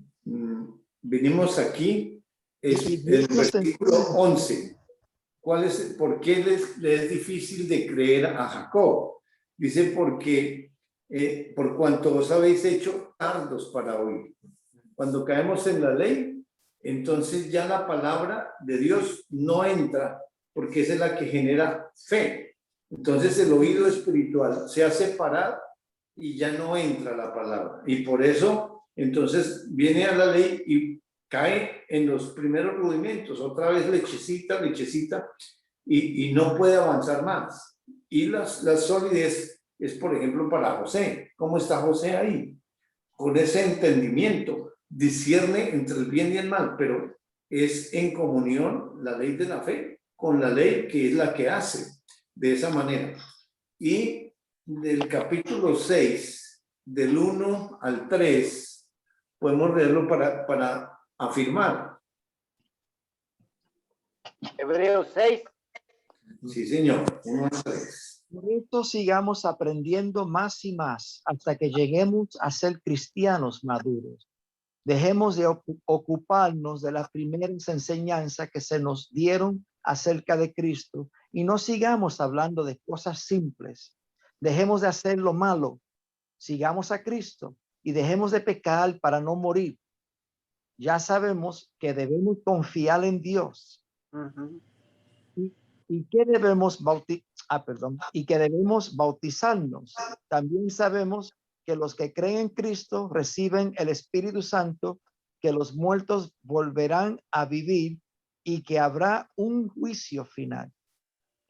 vinimos aquí, es el versículo 11. ¿Por qué le es difícil de creer a Jacob? Dice, porque por cuanto os habéis hecho tardos para oír. Cuando caemos en la ley, entonces ya la palabra de Dios no entra, porque esa es la que genera fe. Entonces el oído espiritual se ha separado y ya no entra la palabra. Y por eso, entonces viene a la ley y cae en los primeros rudimentos, otra vez lechecita, y no puede avanzar más. Y la solidez es, por ejemplo, para José. ¿Cómo está José ahí? Con ese entendimiento, discierne entre el bien y el mal, pero es en comunión la ley de la fe con la ley que es la que hace de esa manera. Y del capítulo 6, del 1 al 3, podemos leerlo para afirmar. Hebreos 6. Sí, señor. 1 al 3. Por esto sigamos aprendiendo más y más hasta que lleguemos a ser cristianos maduros. Dejemos de ocuparnos de las primeras enseñanzas que se nos dieron acerca de Cristo y no sigamos hablando de cosas simples. Dejemos de hacer lo malo, sigamos a Cristo y dejemos de pecar para no morir. Ya sabemos que debemos confiar en Dios. Y que debemos bautizarnos. También sabemos que los que creen en Cristo reciben el Espíritu Santo, que los muertos volverán a vivir y que habrá un juicio final.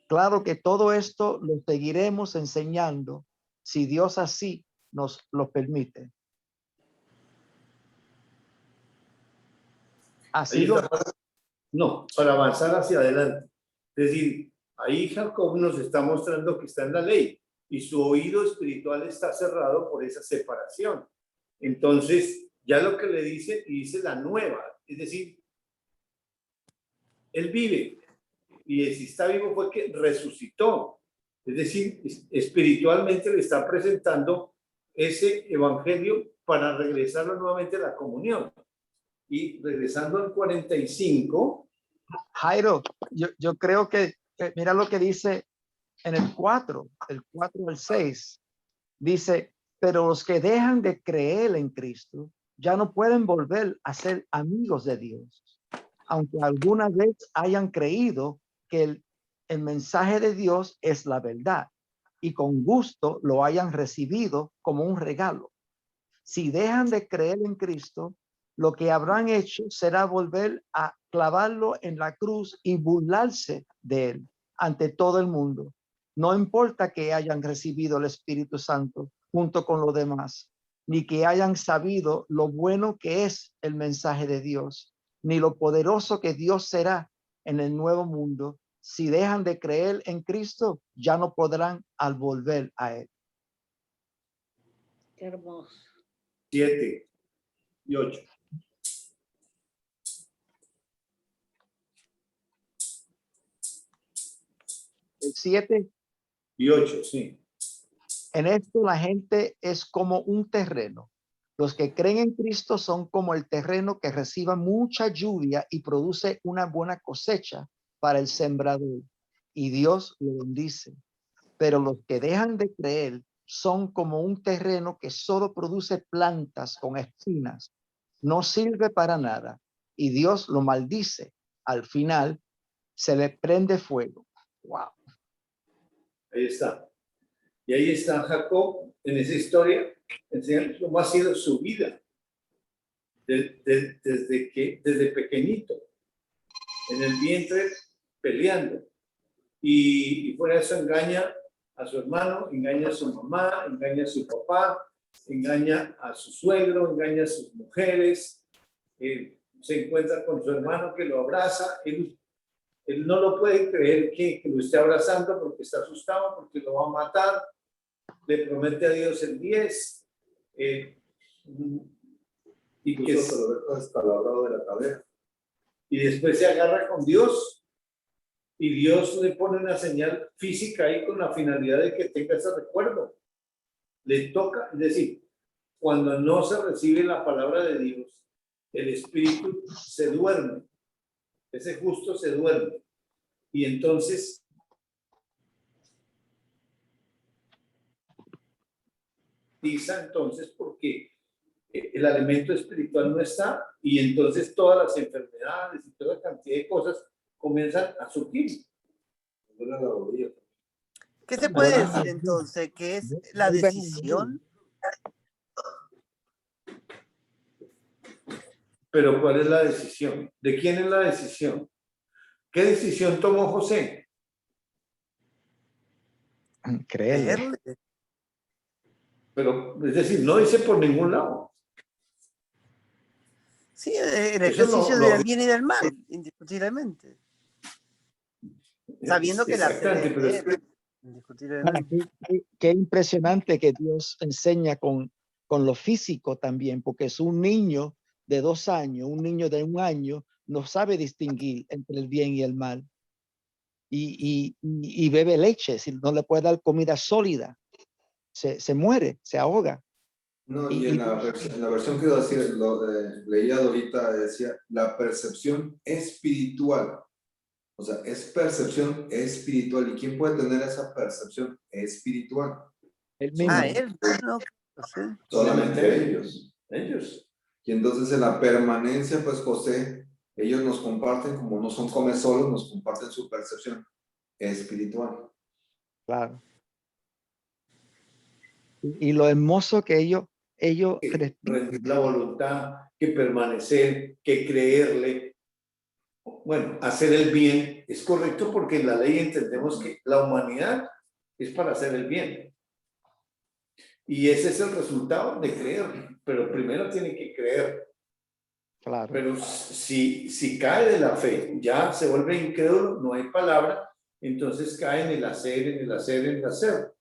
Claro que todo esto lo seguiremos enseñando si Dios así nos lo permite. Así No, para avanzar hacia adelante. Es decir, Ahí Jacob nos está mostrando que está en la ley y su oído espiritual está cerrado por esa separación. Entonces, ya lo que le dice, y dice la nueva, es decir, él vive, y si está vivo fue que resucitó. Es decir, espiritualmente le está presentando ese evangelio para regresarlo nuevamente a la comunión. Y regresando al 45. Jairo, yo creo que, mira lo que dice en el 4 al 6. Dice, pero los que dejan de creer en Cristo ya no pueden volver a ser amigos de Dios, aunque alguna vez hayan creído que el mensaje de Dios es la verdad y con gusto lo hayan recibido como un regalo. Si dejan de creer en Cristo, lo que habrán hecho será volver a clavarlo en la cruz y burlarse de él ante todo el mundo. No importa que hayan recibido el Espíritu Santo junto con los demás, ni que hayan sabido lo bueno que es el mensaje de Dios, ni lo poderoso que Dios será en el nuevo mundo. Si dejan de creer en Cristo, ya no podrán al volver a él. Qué hermoso. 7 y 8. El 7 y 8, sí. En esto la gente es como un terreno. Los que creen en Cristo son como el terreno que reciba mucha lluvia y produce una buena cosecha para el sembrador. Y Dios lo bendice. Pero los que dejan de creer son como un terreno que solo produce plantas con espinas. No sirve para nada. Y Dios lo maldice. Al final se le prende fuego. Wow. Ahí está. Y ahí está Jacob en esa historia, enseñando cómo ha sido su vida desde pequeñito, en el vientre peleando. Y fuera de eso engaña a su hermano, engaña a su mamá, engaña a su papá, engaña a su suegro, engaña a sus mujeres, se encuentra con su hermano que lo abraza, él no lo puede creer que lo esté abrazando porque está asustado, porque lo va a matar, le promete a Dios el 10, y que se lo deja descalabrado de la cabeza. Y después se agarra con Dios, y Dios le pone una señal física ahí con la finalidad de que tenga ese recuerdo. Le toca, es decir, cuando no se recibe la palabra de Dios, el espíritu se duerme, ese justo se duerme. Y entonces porque el alimento espiritual no está, y entonces todas las enfermedades y toda cantidad de cosas comienzan a surgir. ¿Qué se puede decir entonces? ¿Que es la decisión? Pero ¿cuál es la decisión? ¿De quién es la decisión? ¿Qué decisión tomó José? Creerle. Pero, es decir, no dice por ningún lado. Sí, el ejercicio del bien y del mal, indiscutiblemente. Sabiendo que la indiscutiblemente. Qué impresionante que Dios enseña con lo físico también, porque es un niño de 2 años, un niño de 1 año, no sabe distinguir entre el bien y el mal. Y bebe leche, si no le puede dar comida sólida, se muere, se ahoga. No, y en la versión que leía ahorita decía la percepción espiritual. O sea, es percepción espiritual. ¿Y quién puede tener esa percepción espiritual? El mismo. Él, no sé. Solamente ellos. Y entonces en la permanencia, pues José, ellos nos comparten, como no son come solos, nos comparten su percepción espiritual. Claro. Y lo hermoso que ellos rendir la voluntad, que permanecer, que creerle. Bueno, hacer el bien es correcto porque en la ley entendemos que la humanidad es para hacer el bien. Y ese es el resultado de creer, pero primero tiene que creer. Claro. Pero si cae de la fe, ya se vuelve incrédulo, no hay palabra, Entonces cae en el hacer, en el hacer, en el hacer.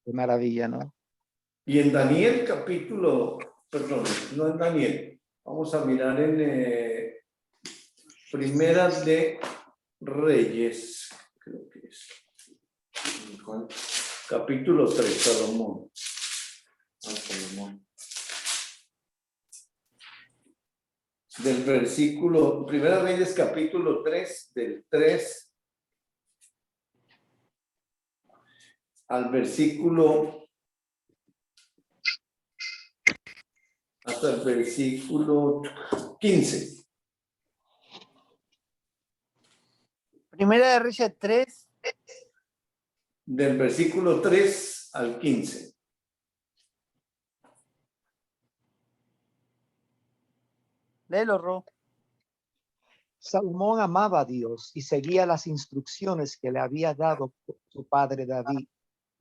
Qué maravilla, ¿no? Y en Daniel capítulo, perdón, no en Daniel, vamos a mirar en Primera de Reyes, creo que es. Capítulo 3, Salomón. Del versículo, Primera Reyes capítulo 3, del 3 al versículo, hasta el versículo 15. Primera de Reyes 3. Del versículo 3 al 15. Léelo, Ro. Salomón amaba a Dios y seguía las instrucciones que le había dado su padre David.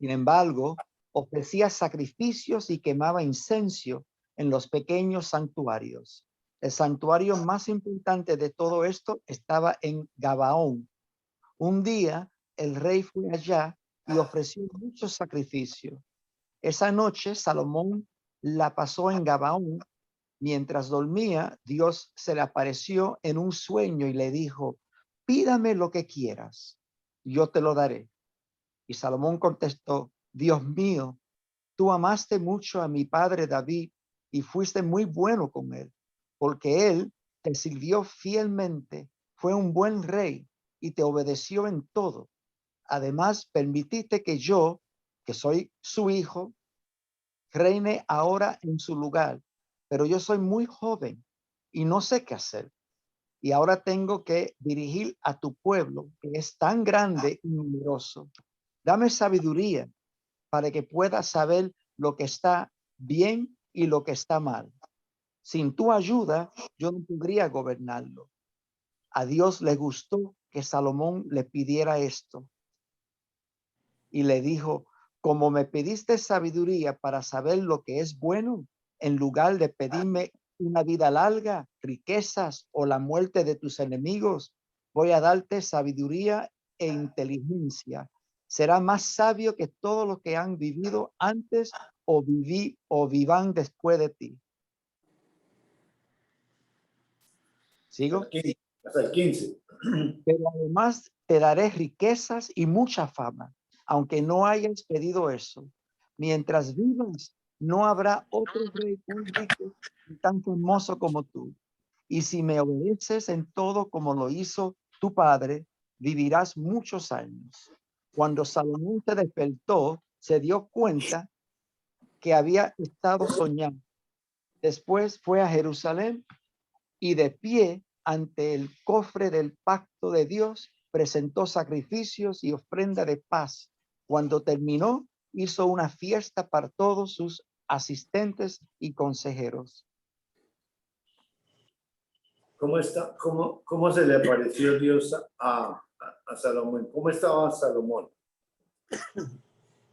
Sin embargo, ofrecía sacrificios y quemaba incenso en los pequeños santuarios. El santuario más importante de todo esto estaba en Gabaón. Un día, el rey fue allá y ofreció muchos sacrificios. Esa noche, Salomón la pasó en Gabaón. Mientras dormía, Dios se le apareció en un sueño y le dijo: pídame lo que quieras, yo te lo daré. Y Salomón contestó: Dios mío, tú amaste mucho a mi padre David y fuiste muy bueno con él, porque él te sirvió fielmente, fue un buen rey y te obedeció en todo. Además, permitiste que yo, que soy su hijo, reine ahora en su lugar, pero yo soy muy joven y no sé qué hacer. Y ahora tengo que dirigir a tu pueblo, que es tan grande y numeroso. Dame sabiduría para que pueda saber lo que está bien y lo que está mal. Sin tu ayuda, yo no podría gobernarlo. A Dios le gustó que Salomón le pidiera esto. Y le dijo: como me pediste sabiduría para saber lo que es bueno, en lugar de pedirme una vida larga, riquezas o la muerte de tus enemigos, voy a darte sabiduría e inteligencia. Será más sabio que todo lo que han vivido antes o vivan después de ti. ¿Sigo? Hasta el 15. Pero además te daré riquezas y mucha fama, aunque no hayas pedido eso. Mientras vivas, no habrá otro rey tan rico y tan famoso como tú. Y si me obedeces en todo como lo hizo tu padre, vivirás muchos años. Cuando Salomón se despertó, se dio cuenta que había estado soñando. Después fue a Jerusalén y de pie ante el cofre del pacto de Dios presentó sacrificios y ofrenda de paz. Cuando terminó, hizo una fiesta para todos sus asistentes y consejeros. ¿Cómo se le apareció Dios a Salomón? ¿Cómo estaba Salomón?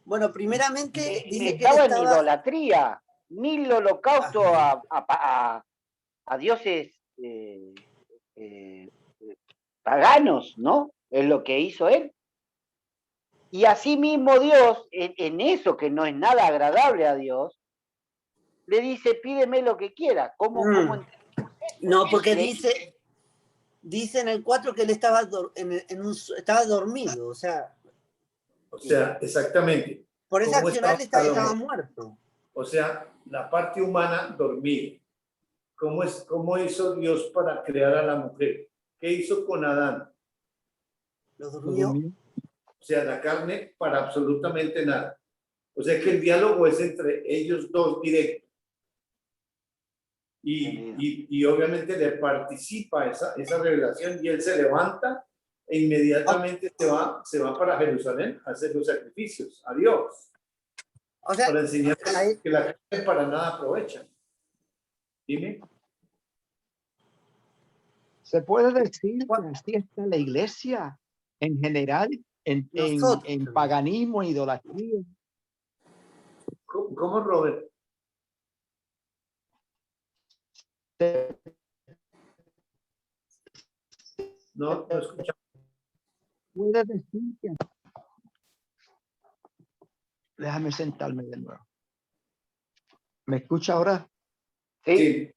Bueno, primeramente dice que él Estaba en estaba... idolatría, 1000 holocaustos a dioses paganos, ¿no? Es lo que hizo él. Y así mismo Dios, en eso que no es nada agradable a Dios, le dice: pídeme lo que quiera. ¿Cómo No, porque le- dice en el 4 que él estaba, estaba dormido, o sea, exactamente. por esa ¿Cómo acción estaba él estaba Salomón? muerto. O sea, la parte humana dormida. ¿Cómo hizo Dios para crear a la mujer? ¿Qué hizo con Adán? Lo durmió. O sea, la carne para absolutamente nada. O sea que el diálogo es entre ellos dos directo. Y obviamente le participa esa revelación y él se levanta e inmediatamente se va para Jerusalén a hacer los sacrificios a Dios. O sea, para enseñar que la carne para nada aprovecha. Dime. Se puede decir que así está la iglesia en general, en paganismo e idolatría. ¿Cómo, Robert? No escuchamos. puede decir que... Déjame sentarme de nuevo. ¿Me escucha ahora? Sí,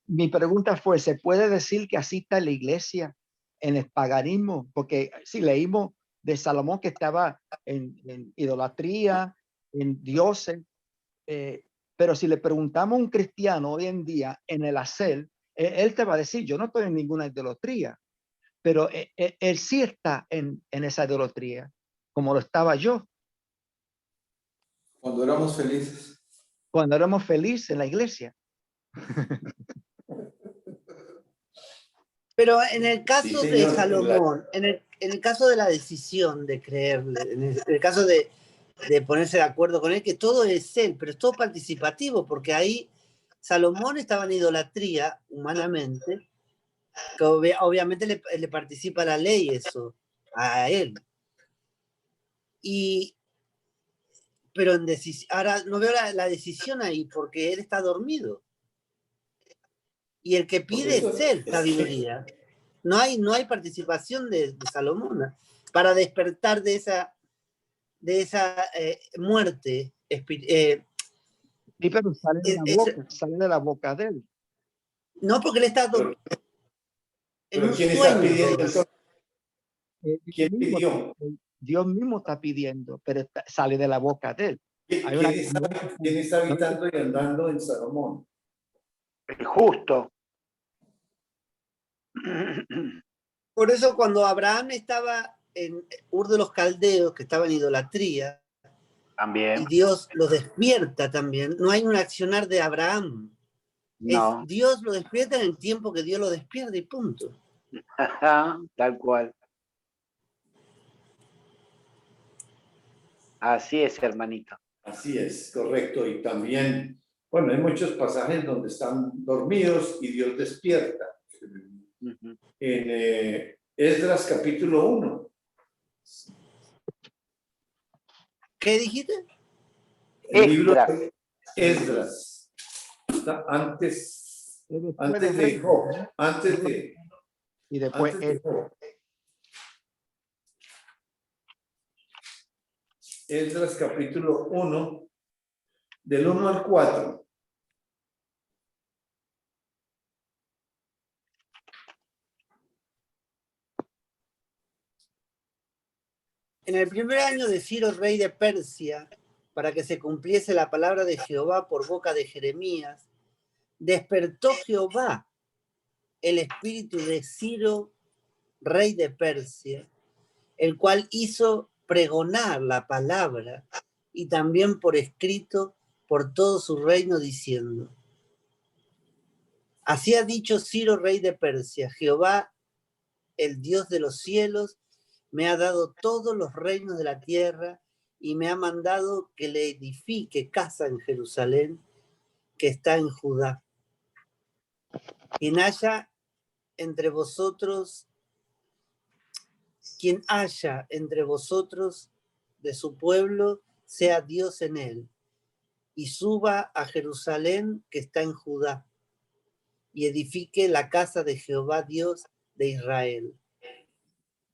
Mi pregunta fue, ¿se puede decir que así está la iglesia en el paganismo? Porque si leímos de Salomón que estaba en idolatría, en dioses, pero si le preguntamos a un cristiano hoy en día en el hacer, él te va a decir, yo no estoy en ninguna idolatría, pero él sí está en esa idolatría, como lo estaba yo. Cuando éramos felices. Cuando éramos felices en la iglesia. Pero en el caso Sí, de señor. Salomón, en el caso de la decisión de creerle, en el caso de ponerse de acuerdo con él, que todo es él, pero es todo participativo, porque ahí Salomón estaba en idolatría humanamente, que obviamente le participa la ley eso, a él. Pero ahora no veo la decisión ahí, porque él está dormido. Y el que pide es él, sabiduría. No hay participación de Salomón para despertar de esa muerte. Sí, pero sale de la boca de él. No, porque él está dormido. Pero ¿quién está pidiendo entonces? ¿Quién mismo, pidió? Dios mismo está pidiendo, pero sale de la boca de él. ¿Quién está habitando y andando en Salomón? el justo. Por eso cuando Abraham estaba en Ur de los Caldeos, que estaba en idolatría, También. y Dios lo despierta también, no hay un accionar de Abraham. No. Dios lo despierta en el tiempo que Dios lo despierta y punto. Tal cual. Así es, hermanito. Así es, correcto. Y también, bueno, hay muchos pasajes donde están dormidos y Dios despierta. En Esdras capítulo 1. ¿Qué dijiste? El libro de Esdras. Está antes de Job. Y después antes de Job. Esdras capítulo 1, del 1 al 4. En el primer año de Ciro, rey de Persia, para que se cumpliese la palabra de Jehová por boca de Jeremías, despertó Jehová el espíritu de Ciro, rey de Persia, el cual hizo pregonar la palabra y también por escrito por todo su reino, diciendo: así ha dicho Ciro, rey de Persia, Jehová, el Dios de los cielos, me ha dado todos los reinos de la tierra y me ha mandado que le edifique casa en Jerusalén, que está en Judá. Quien haya entre vosotros de su pueblo, sea Dios en él, y suba a Jerusalén, que está en Judá, y edifique la casa de Jehová, Dios de Israel.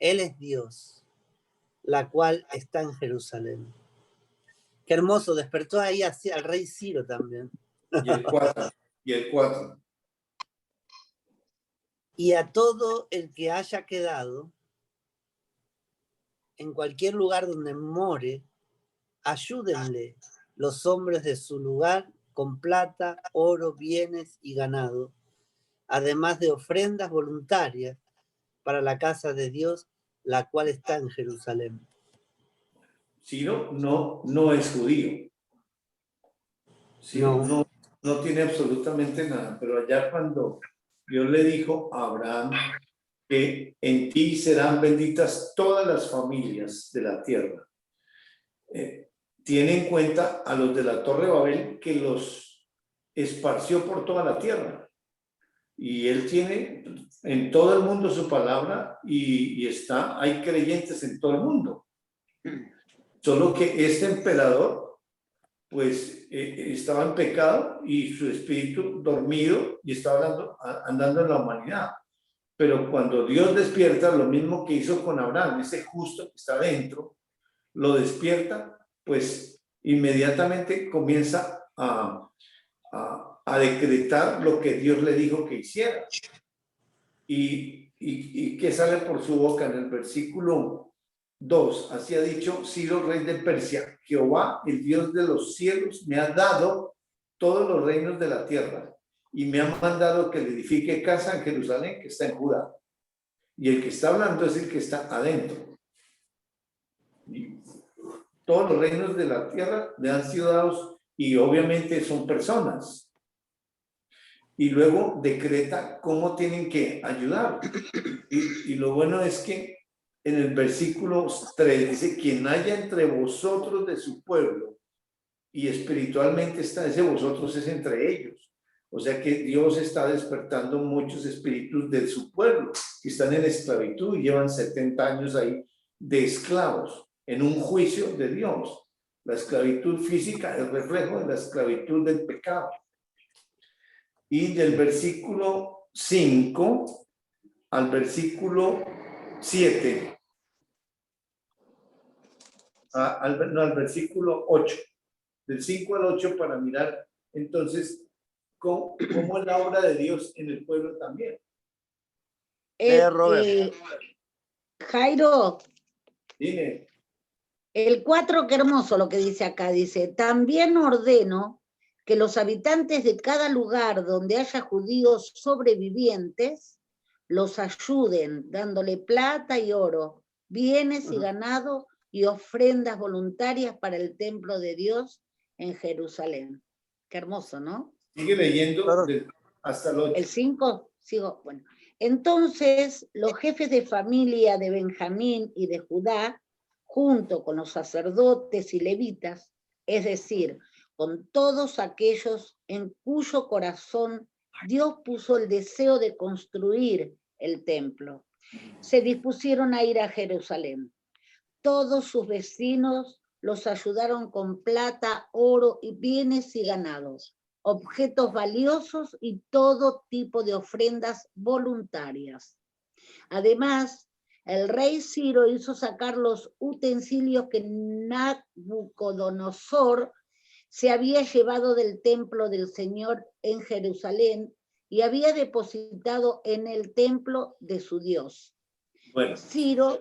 Él es Dios, la cual está en Jerusalén. Qué hermoso, despertó ahí al rey Ciro también. Y el 4. Y a todo el que haya quedado en cualquier lugar donde more, ayúdenle los hombres de su lugar con plata, oro, bienes y ganado, además de ofrendas voluntarias para la casa de Dios, la cual está en Jerusalén. Ciro no es judío. Ciro no tiene absolutamente nada, pero allá cuando Dios le dijo a Abraham que en ti serán benditas todas las familias de la tierra, tiene en cuenta a los de la Torre de Babel, que los esparció por toda la tierra. Y él tiene en todo el mundo su palabra y hay creyentes en todo el mundo. Solo que este emperador, pues, estaba en pecado y su espíritu dormido y estaba andando en la humanidad. Pero cuando Dios despierta, lo mismo que hizo con Abraham, ese justo que está dentro, lo despierta, pues inmediatamente comienza a decretar lo que Dios le dijo que hiciera. Y que sale por su boca en el versículo 2. Así ha dicho Ciro, rey de Persia: Jehová, el Dios de los cielos, me ha dado todos los reinos de la tierra y me ha mandado que le edifique casa en Jerusalén, que está en Judá. Y el que está hablando es el que está adentro. Y todos los reinos de la tierra le han sido dados, y obviamente son personas. Y luego decreta cómo tienen que ayudar. Y lo bueno es que en el versículo 3 dice: quien haya entre vosotros de su pueblo, y espiritualmente está, ese vosotros es entre ellos. O sea que Dios está despertando muchos espíritus de su pueblo que están en esclavitud y llevan 70 años ahí de esclavos en un juicio de Dios. La esclavitud física es reflejo de la esclavitud del pecado. Y del versículo 5 al versículo 7, al versículo 8, del 5 al 8, para mirar entonces cómo es la obra de Dios en el pueblo también. Jairo, Dime. el 4, qué hermoso lo que dice acá, dice: también ordeno que los habitantes de cada lugar donde haya judíos sobrevivientes los ayuden, dándole plata y oro, bienes y ganado y ofrendas voluntarias para el templo de Dios en Jerusalén. Qué hermoso, ¿no? Sigue leyendo hasta el 8. El 5, sigo, bueno. Entonces, los jefes de familia de Benjamín y de Judá, junto con los sacerdotes y levitas, es decir, con todos aquellos en cuyo corazón Dios puso el deseo de construir el templo, se dispusieron a ir a Jerusalén. Todos sus vecinos los ayudaron con plata, oro y bienes y ganados, objetos valiosos y todo tipo de ofrendas voluntarias. Además, el rey Ciro hizo sacar los utensilios que Nabucodonosor se había llevado del templo del Señor en Jerusalén y había depositado en el templo de su Dios. Bueno, Ciro...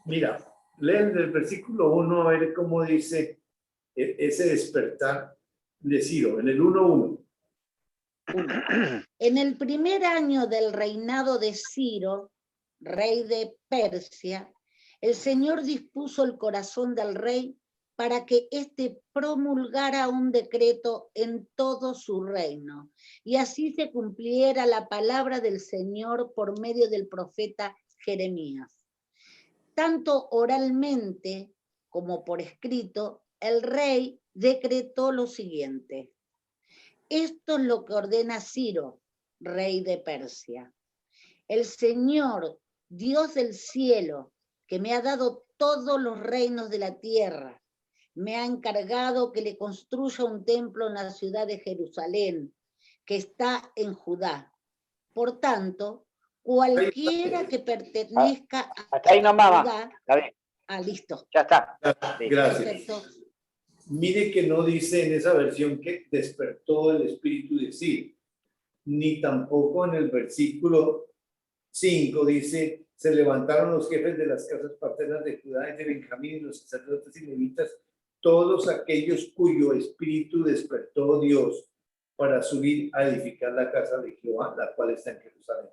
Mira, leen del versículo 1 a ver cómo dice ese despertar de Ciro, en el 1:1. En el primer año del reinado de Ciro, rey de Persia, el Señor dispuso el corazón del rey para que éste promulgara un decreto en todo su reino, y así se cumpliera la palabra del Señor por medio del profeta Jeremías. Tanto oralmente como por escrito, el rey decretó lo siguiente: esto es lo que ordena Ciro, rey de Persia. El Señor, Dios del cielo, que me ha dado todos los reinos de la tierra, me ha encargado que le construya un templo en la ciudad de Jerusalén, que está en Judá. Por tanto, cualquiera que pertenezca hasta ahí nomás, Judá... listo. Ya está. Gracias. Perfecto. Mire que no dice en esa versión que despertó el espíritu de Ciro, ni tampoco en el versículo 5 dice: se levantaron los jefes de las casas paternas de Judá y de Benjamín y los sacerdotes y levitas, todos aquellos cuyo espíritu despertó Dios para subir a edificar la casa de Jehová, la cual está en Jerusalén.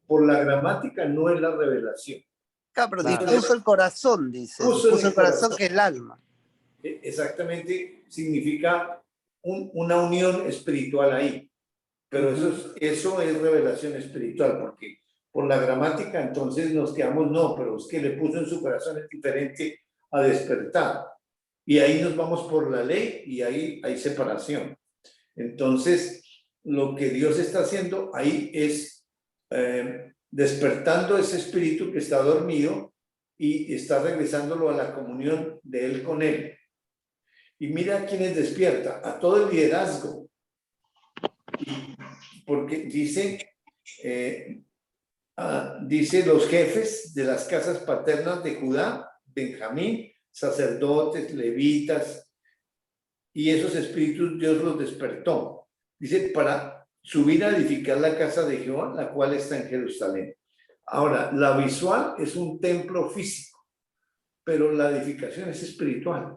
Por la gramática no es la revelación. Pero dispuso el corazón, dice. Dispuso el corazón, que es el alma. Exactamente, significa una unión espiritual ahí. Pero eso es revelación espiritual, porque por la gramática entonces nos quedamos, no, pero es que le puso en su corazón, es diferente a despertar. Y ahí nos vamos por la ley y ahí hay separación. Entonces, lo que Dios está haciendo ahí es despertando ese espíritu que está dormido y está regresándolo a la comunión de él con él. Y mira a quienes despierta, a todo el liderazgo. Porque dice dice los jefes de las casas paternas de Judá, Benjamín, sacerdotes, levitas, y esos espíritus Dios los despertó. Dice, para subir a edificar la casa de Jehová, la cual está en Jerusalén. Ahora, la visual es un templo físico, pero la edificación es espiritual.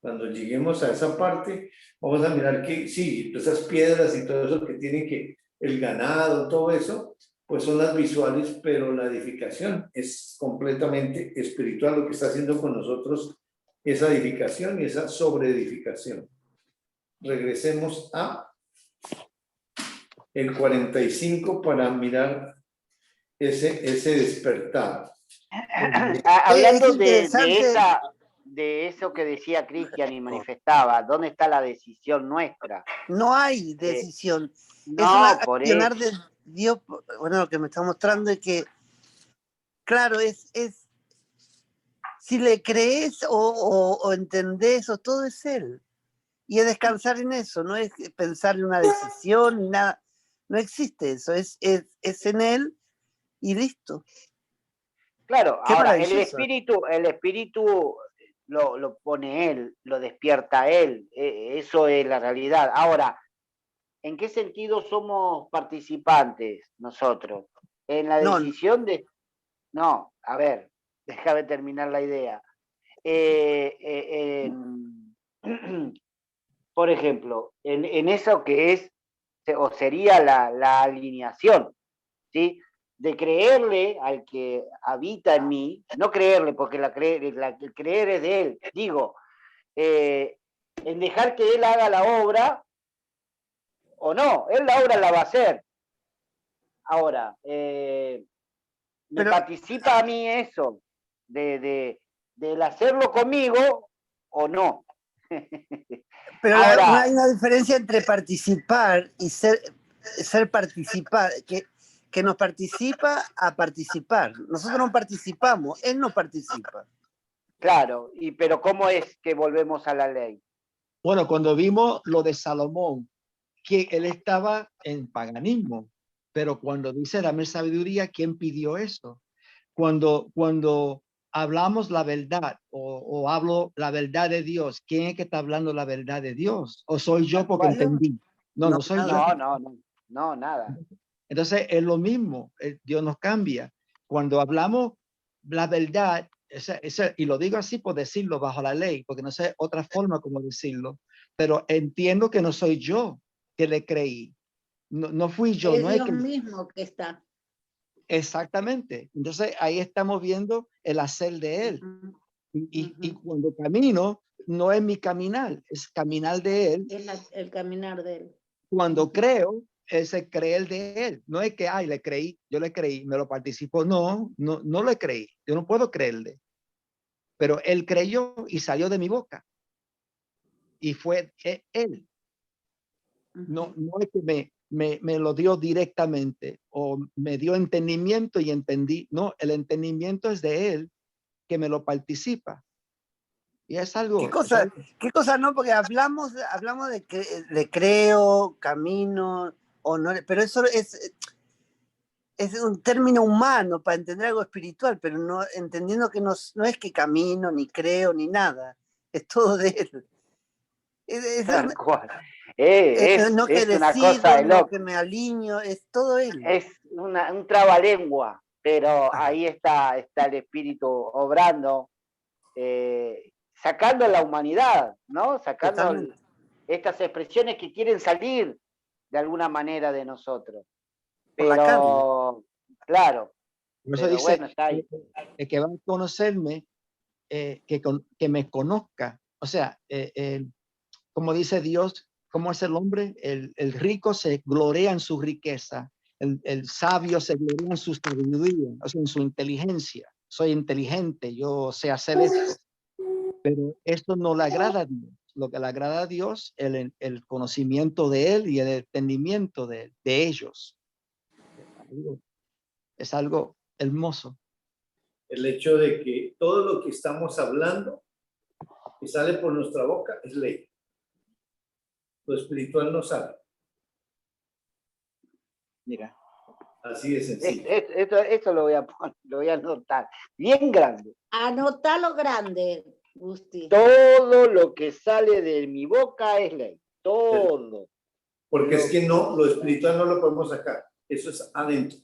Cuando lleguemos a esa parte, vamos a mirar que sí, esas piedras y todo eso que tiene que, el ganado, todo eso, pues son las visuales, pero la edificación es completamente espiritual. Lo que está haciendo con nosotros esa edificación y esa sobreedificación. Regresemos a el 45 para mirar ese despertar. Hablando Es interesante. de eso que decía Cristian y manifestaba, ¿dónde está la decisión nuestra? No hay decisión. No, es una por accionar de Dios. Bueno, lo que me está mostrando es que, claro, es si le crees o entendés, o todo es Él. Y es descansar en eso, no es pensar en una decisión ni nada. No existe eso, es en Él y listo. Claro, Qué ahora el maravilloso. espíritu lo pone Él, lo despierta Él, eso es la realidad. Ahora, ¿en qué sentido somos participantes nosotros? En la No, decisión de... No, a ver, déjame terminar la idea. Por ejemplo, en eso que es, o sería la alineación, ¿sí? De creerle al que habita en mí, no creerle porque el creer es de él, digo, en dejar que él haga la obra o no, él la obra la va a hacer. Ahora, me pero participa a mí eso, del hacerlo conmigo o no. hay Ahora, una diferencia entre participar y ser participar, que nos participa a participar. Nosotros no participamos, Él no participa. claro, pero ¿cómo es que volvemos a la ley? Bueno, cuando vimos lo de Salomón, que él estaba en paganismo, pero cuando dice dame sabiduría, ¿quién pidió eso? Cuando hablamos la verdad o hablo la verdad de Dios, ¿quién es que está hablando la verdad de Dios? ¿O soy yo porque Bueno, entendí? No, No, no soy yo. nada. No, nada. Entonces es lo mismo, Dios nos cambia. Cuando hablamos la verdad, y lo digo así por decirlo bajo la ley, porque no sé otra forma como decirlo, pero entiendo que no soy yo que le creí. No fui yo, Es no es Dios que... mismo que está. Exactamente. Entonces ahí estamos viendo el hacer de Él. Y Ujú. cuando camino, no es mi caminar, es caminar de Él. Es el caminar de él. Cuando creo, es el creer de Él. No es que, ay, le creí, yo le creí, me lo participo. No le creí. Yo no puedo creerle. Pero Él creyó y salió de mi boca. Y fue Él. No es que me lo dio directamente o me dio entendimiento y entendí. No, el entendimiento es de Él que me lo participa. Y es algo. ¿Qué cosa no? Porque hablamos de creo, camino, honor, pero eso es un término humano para entender algo espiritual, pero no entendiendo que no es que camino, ni creo, ni nada. Es todo de Él. Tal cual. Es No que una cosa decido, de no loco. que me alineo, es todo Él. Es un trabalengua, pero ahí está el espíritu obrando, sacando la humanidad, ¿no? Sacando Totalmente. estas expresiones que quieren salir de alguna manera de nosotros. Por la carne. Pero, claro, Por eso pero dice, bueno, está ahí. el que va a conocerme, que me conozca. O sea, como dice Dios, ¿cómo es el hombre? El rico se gloria en su riqueza, el sabio se gloria en su sabiduría, o sea, en su inteligencia. Soy inteligente, yo sé hacer esto. Pero esto no le agrada a Dios. Lo que le agrada a Dios es el conocimiento de Él y el entendimiento de ellos. Es algo hermoso. El hecho de que todo lo que estamos hablando, que sale por nuestra boca, es ley. Lo espiritual no sale. Mira, Así de sencillo. Esto lo voy a poner, lo voy a anotar. Bien grande. Anotalo grande, Gusti. Todo lo que sale de mi boca es ley. Todo. Porque es que no, lo espiritual no lo podemos sacar. Eso es adentro.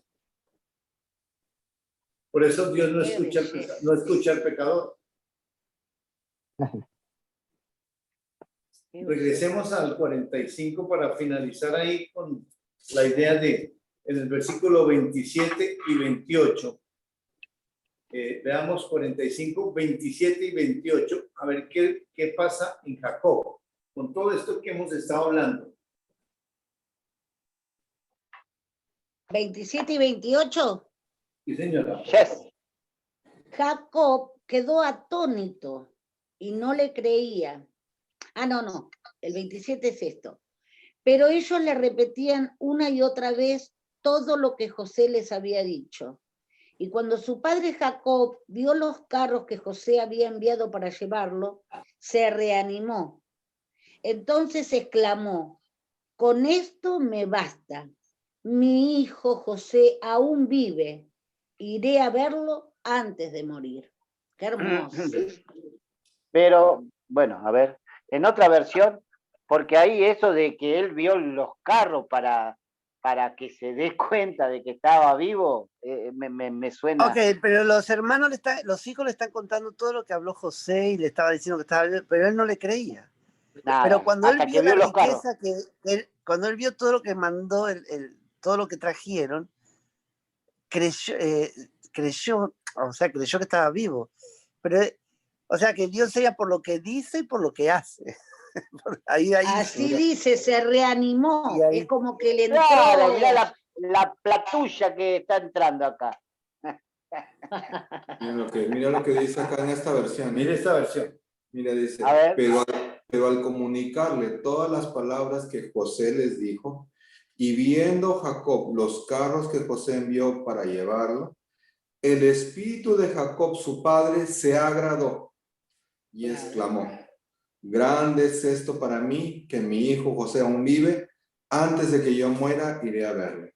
Por eso Dios no escucha, no escucha al pecador. Regresemos al 45 para finalizar ahí con la idea de, en el versículo 27 y 28. Veamos 45, 27 y 28. A ver qué pasa en Jacob. Con todo esto que hemos estado hablando. 27 y 28. Sí, señora. Yes. Jacob quedó atónito y no le creía. No, el 27 es esto. Pero ellos le repetían una y otra vez todo lo que José les había dicho. Y cuando su padre Jacob vio los carros que José había enviado para llevarlo, se reanimó. Entonces exclamó: con esto me basta. Mi hijo José aún vive. Iré a verlo antes de morir. Qué hermoso. Pero, bueno, a ver, en otra versión, porque ahí eso de que él vio los carros para que se dé cuenta de que estaba vivo, me suena. Ok, pero los hermanos, los hijos le están contando todo lo que habló José y le estaba diciendo que estaba vivo, pero él no le creía. Nada, Pero cuando él hasta vio que la vio los carros. riqueza cuando él vio todo lo que mandó, todo lo que trajeron, creyó, o sea, creyó que estaba vivo. Pero, o sea, que Dios sea por lo que dice y por lo que hace. ahí, Así dice, se reanimó. ahí, es como que le entró. Claro, mirá la platulla que está entrando acá. Mira lo que dice acá en esta versión. Mire esta versión. Mira, dice, A ver. pero al comunicarle todas las palabras que José les dijo, y viendo Jacob los carros que José envió para llevarlo, el espíritu de Jacob, su padre, se agradó y exclamó: grande es esto para mí, que mi hijo José aún vive. Antes de que yo muera, iré a verle.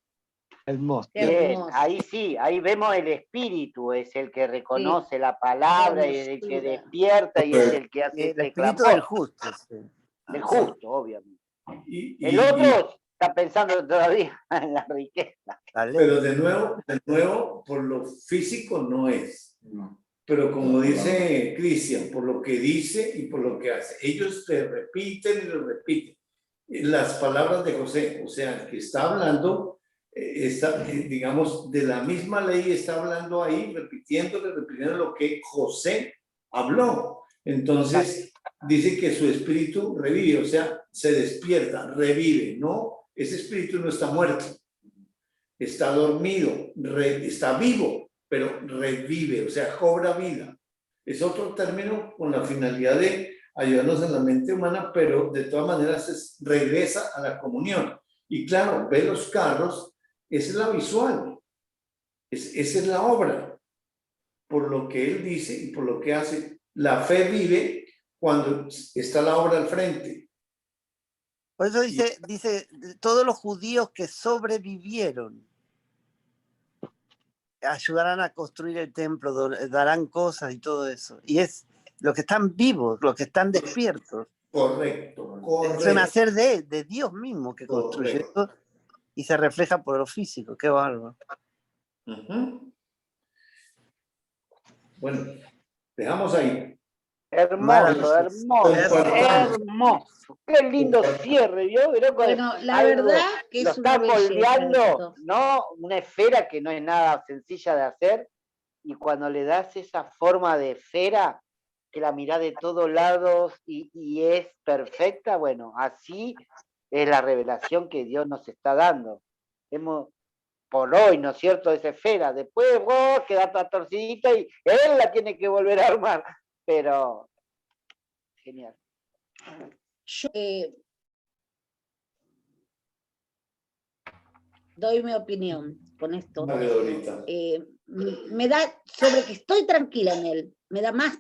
Hermoso. Bien, ahí sí, ahí vemos el espíritu, es el que reconoce la palabra y es el que despierta y es el que hace el espíritu del justo. Sí. Del justo, obviamente. Y el otro está pensando todavía en la riqueza. Pero de nuevo, por lo físico no es. Pero como dice Cristian, por lo que dice y por lo que hace. Ellos te repiten y lo repiten. Las palabras de José, o sea, el que está hablando, digamos, de la misma ley está hablando ahí, repitiendo lo que José habló. Entonces, dice que su espíritu revive, o sea, se despierta, revive, ¿no? Ese espíritu no está muerto, está dormido, está vivo, pero revive, o sea, cobra vida. Es otro término con la finalidad de ayudarnos en la mente humana, pero de todas maneras regresa a la comunión. Y claro, ve los carros, esa es la visual, esa es la obra, por lo que él dice y por lo que hace. La fe vive cuando está la obra al frente. Por eso dice, todos los judíos que sobrevivieron ayudarán a construir el templo, darán cosas y todo eso. Y es los que están vivos, los que están despiertos. Correcto. Es un hacer de Dios mismo que construye esto y se refleja por lo físico. Qué bárbaro. Bueno, dejamos ahí. Hermoso, hermoso. Qué lindo cierre, ¿vio? Bueno, la verdad que lo es una está moldeando, belleza, ¿no? Una esfera que no es nada sencilla de hacer, y cuando le das esa forma de esfera, que la mirás de todos lados y es perfecta, bueno, así es la revelación que Dios nos está dando. Por hoy, ¿no es cierto?, esa esfera. Después vos queda toda torcidita y él la tiene que volver a armar. Pero, genial. Yo doy mi opinión con esto. Me da, sobre que estoy tranquila en él, me da más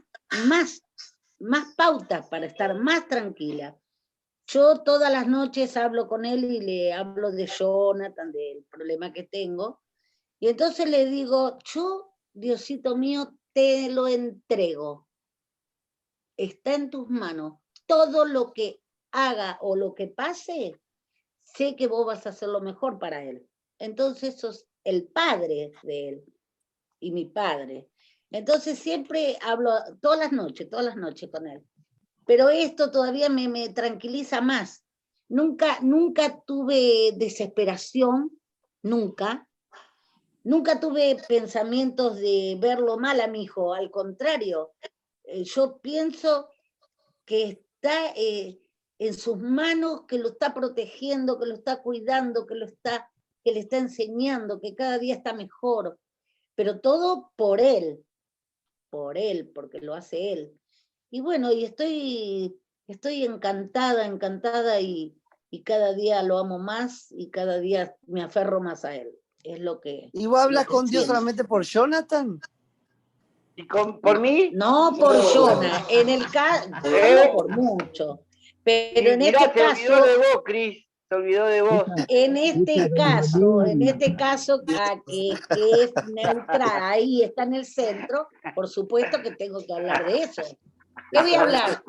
pautas para estar más tranquila. Yo todas las noches hablo con él y le hablo de Jonathan, del problema que tengo, Y entonces le digo, yo, Diosito mío, te lo entrego. Está en tus manos. Todo lo que haga o lo que pase, sé que vos vas a hacer lo mejor para él. Entonces sos el padre de él y mi padre. Entonces siempre hablo todas las noches con él. Pero esto todavía me tranquiliza más. Nunca tuve desesperación, nunca tuve pensamientos de verlo mal a mi hijo, al contrario, yo pienso que está en sus manos, que lo está protegiendo, que lo está cuidando, que le está enseñando, que cada día está mejor, pero todo por él, porque lo hace él. Y bueno, y estoy encantada y cada día lo amo más y cada día me aferro más a él. Es lo que... ¿Y vos hablas con Dios siento. solamente por Jonathan? ¿Y por mí? No por Jonah, en el caso, hablo por mucho, pero en Mirá, este se olvidó caso, de vos, Cris. Se olvidó de vos. en este caso, que es neutral, ahí está en el centro, por supuesto que tengo que hablar de eso. ¿Qué voy a hablar?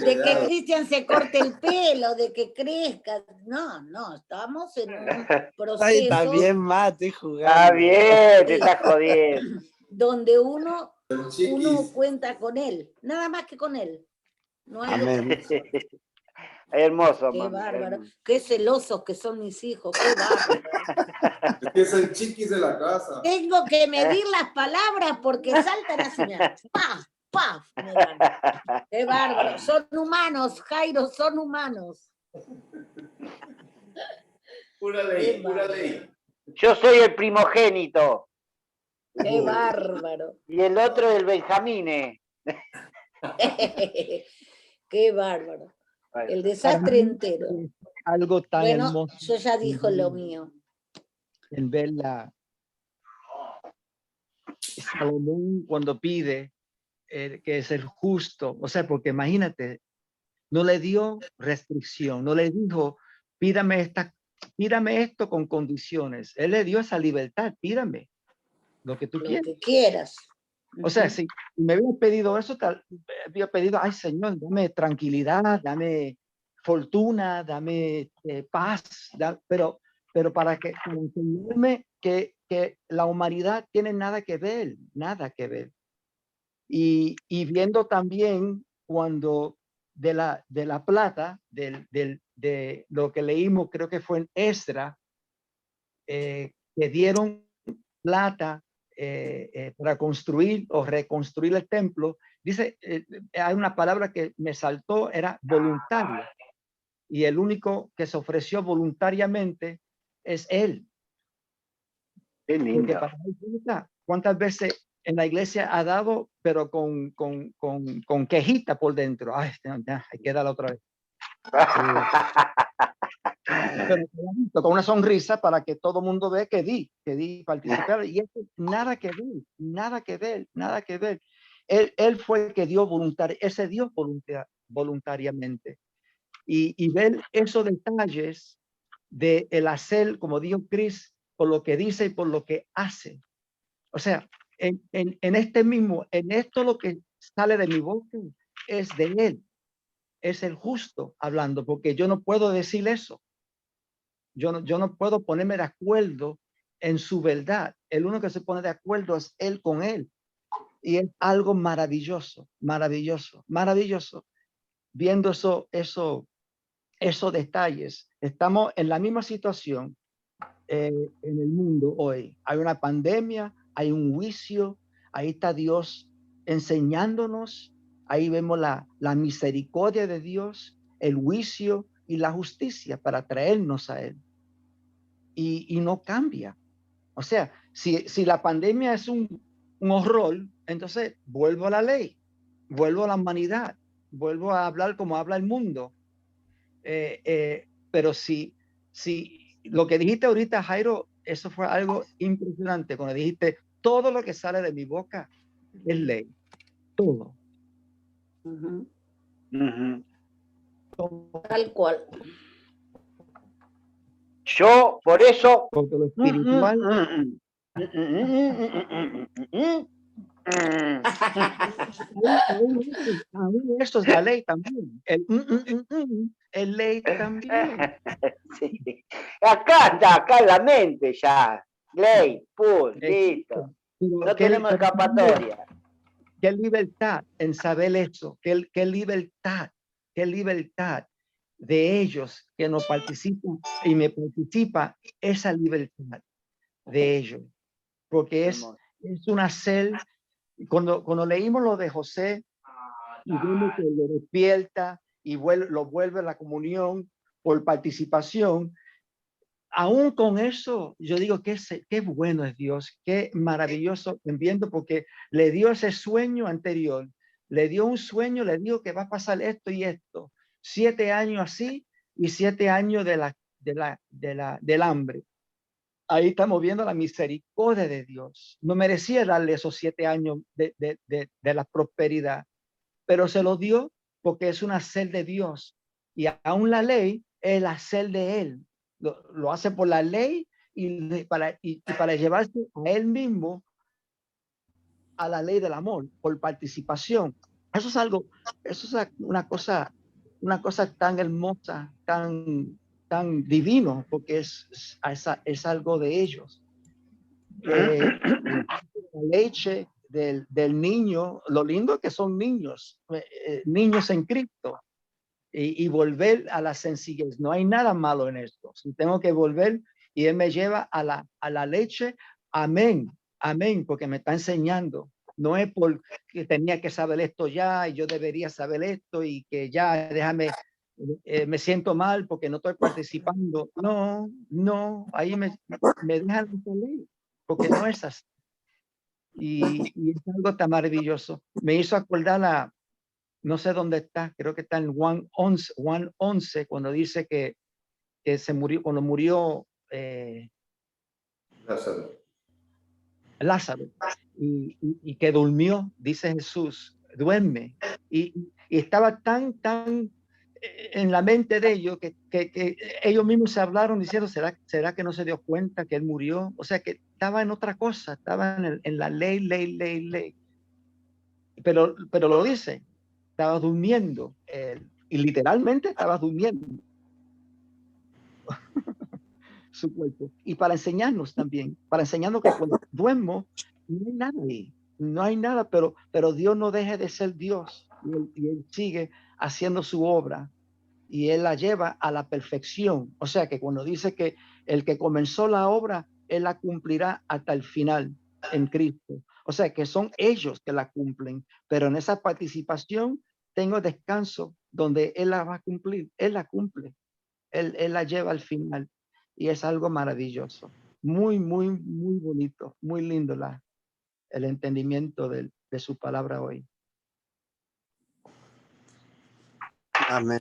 De que Cristian se corte el pelo, de que crezca. No, estamos en un proceso. Ay, está bien, ma, estoy jugando. Está bien, te estás jodiendo. Donde uno cuenta con él, nada más que con él. No hay Amén. Hermoso, Qué mami, bárbaro. hermoso. Qué celosos que son mis hijos. Qué bárbaro. Es que es el chiquis de la casa. Tengo que medir las palabras porque saltan así. Mira. ¡Paf! ¡Paf! Me dan. Qué bárbaro. Son humanos, Jairo, son humanos. Pura ley, pura ley. Yo soy el primogénito. Qué bárbaro. Y el otro el Benjamín. Qué bárbaro. El desastre entero. Algo tan Bueno, hermoso. yo ya dijo lo mío. En ver Salomón cuando pide que es el justo, o sea, porque imagínate, no le dio restricción, no le dijo, pídame esto con condiciones. Él le dio esa libertad, pídame lo que tú Lo quieras. que quieras. O sea, si me hubiera pedido eso, había pedido, ay Señor, dame tranquilidad, dame fortuna, dame paz, pero para enseñarme que la humanidad tiene nada que ver. Y viendo también cuando de la plata, de lo que leímos, creo que fue en Esdras, que dieron plata para construir o reconstruir el templo, dice, hay una palabra que me saltó, era voluntario. Y el único que se ofreció voluntariamente es él. Qué lindo. Porque para él, ¿cuántas veces en la iglesia ha dado, pero con quejita por dentro? Ay, hay que darla otra vez. Pero con una sonrisa para que todo el mundo vea que di participar, y eso nada que ver. Él fue el que dio ese dio voluntariamente. Y ver esos detalles de el hacer, como dijo Chris, por lo que dice y por lo que hace. O sea, en esto lo que sale de mi boca es de él. Es el justo hablando, porque yo no puedo decir eso. Yo no puedo ponerme de acuerdo en su verdad. El único que se pone de acuerdo es él con él. Y es algo maravilloso. Viendo esos detalles. Estamos en la misma situación en el mundo hoy. Hay una pandemia, hay un juicio, ahí está Dios enseñándonos. Ahí vemos la misericordia de Dios, el juicio y la justicia para traernos a él. Y no cambia. O sea, si la pandemia es un horror, entonces vuelvo a la ley, vuelvo a la humanidad, vuelvo a hablar como habla el mundo. Pero si lo que dijiste ahorita, Jairo, eso fue algo impresionante. Cuando dijiste, todo lo que sale de mi boca es ley. Todo. Tal cual. Yo, por eso, Porque lo espiritual Aún esto es la ley también. El ley también. Sí. Acá en la mente ya. Ley, pum, listo. No tenemos escapatoria. Qué libertad en saber eso. Qué libertad de ellos que no participan y me participa esa libertad de ellos. Porque es una celda. Cuando leímos lo de José y vemos que lo despierta y lo vuelve a la comunión por participación, aún con eso, yo digo qué bueno es Dios, qué maravilloso, viendo porque le dio ese sueño anterior, le dio un sueño, le dijo que va a pasar esto y esto, 7 años así y 7 años del hambre. Ahí estamos viendo la misericordia de Dios. No merecía darle esos 7 años de la prosperidad, pero se lo dio porque es una sed de Dios. Y aún la ley es la sed de Él. Lo hace por la ley y para llevarse a Él mismo a la ley del amor, por participación. Eso es una cosa tan hermosa, tan divino, porque es algo de ellos. La leche del niño, lo lindo que son niños en Cristo, y volver a la sencillez. No hay nada malo en esto. Si tengo que volver y Él me lleva a la leche, amén, porque me está enseñando. No es porque tenía que saber esto ya y yo debería saber esto y que ya déjame, me siento mal porque no estoy participando. No, ahí me dejan salir porque no es así. Y es algo tan maravilloso. Me hizo acordar no sé dónde está, creo que está en Juan 11, cuando dice que se murió, cuando murió Lázaro y que durmió, dice Jesús, duerme. Y estaba tan en la mente de ellos que ellos mismos se hablaron diciendo, ¿será que no se dio cuenta que él murió? O sea, que estaba en otra cosa, estaba en la ley. Pero lo dice, estaba durmiendo y literalmente estaba durmiendo su cuerpo. Y para enseñarnos también, para enseñarnos que cuando duermo no hay nada ahí, no hay nada, pero Dios no deja de ser Dios y él sigue haciendo su obra y Él la lleva a la perfección. O sea que cuando dice que el que comenzó la obra, Él la cumplirá hasta el final en Cristo. O sea que son ellos que la cumplen, pero en esa participación tengo descanso donde Él la va a cumplir, Él la cumple, Él la lleva al final y es algo maravilloso. Muy bonito, muy lindo el entendimiento de su palabra hoy. Amén.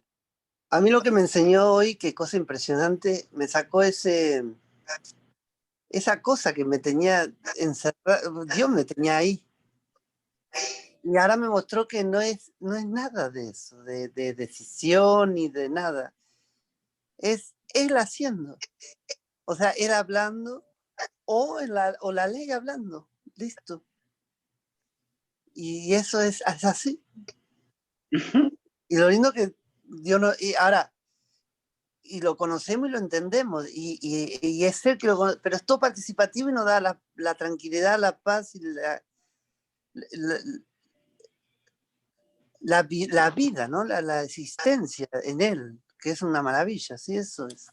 A mí lo que me enseñó hoy, qué cosa impresionante, me sacó esa cosa que me tenía encerrado, Dios me tenía ahí. Y ahora me mostró que no es nada de eso, de decisión ni de nada. Es Él haciendo. O sea, Él hablando o la ley hablando. Listo. Y eso es así. Y lo lindo que Dios no... Y ahora, y lo conocemos y lo entendemos, y es Él que lo conoce, pero es todo participativo y nos da la tranquilidad, la paz y la vida, ¿no? La existencia en Él, que es una maravilla, sí, eso es.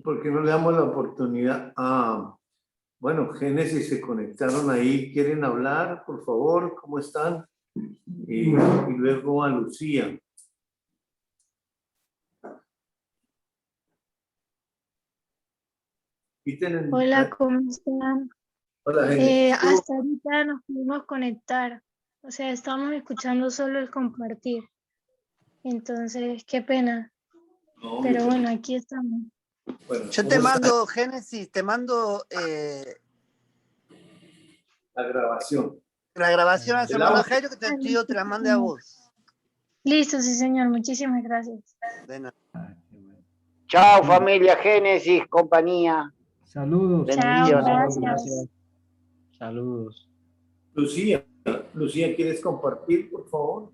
¿Por qué no le damos la oportunidad a... Bueno, Génesis se conectaron ahí. ¿Quieren hablar, por favor? ¿Cómo están? Y luego a Lucía. Hola, ¿cómo están? Hola, Génesis. Hasta ahorita nos pudimos conectar. O sea, estamos escuchando solo el compartir. Entonces, qué pena. No, pero bueno, aquí estamos. Bueno, yo te mando, Génesis, te mando la grabación. La grabación al El hermano audio. Jairo, que te tío te la mande a vos. Listo, sí, señor. Muchísimas gracias. De nada. Ah, qué bueno. Chao, familia Génesis, compañía. Saludos. Chao, Bendiciones. gracias. Saludos. Lucía, Lucía, ¿quieres compartir, por favor?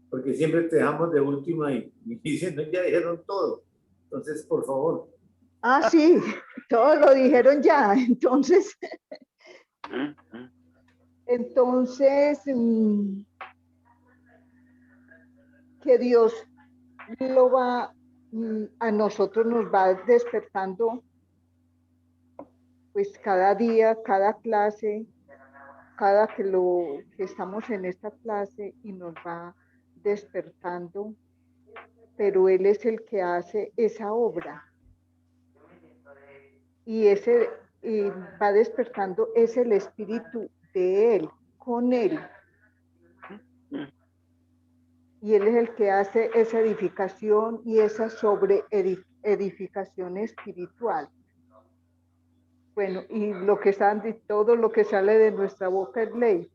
Porque siempre te dejamos de última y diciendo, ya dijeron todo. Entonces, por favor. Ah, sí, todo lo dijeron ya. Entonces, que Dios lo va, a nosotros nos va despertando, pues cada día, cada clase, cada que estamos en esta clase y nos va despertando, pero Él es el que hace esa obra. Y va despertando, es el espíritu de Él, con Él. Y Él es el que hace esa edificación y esa edificación espiritual. Bueno, y lo que todo lo que sale de nuestra boca es ley.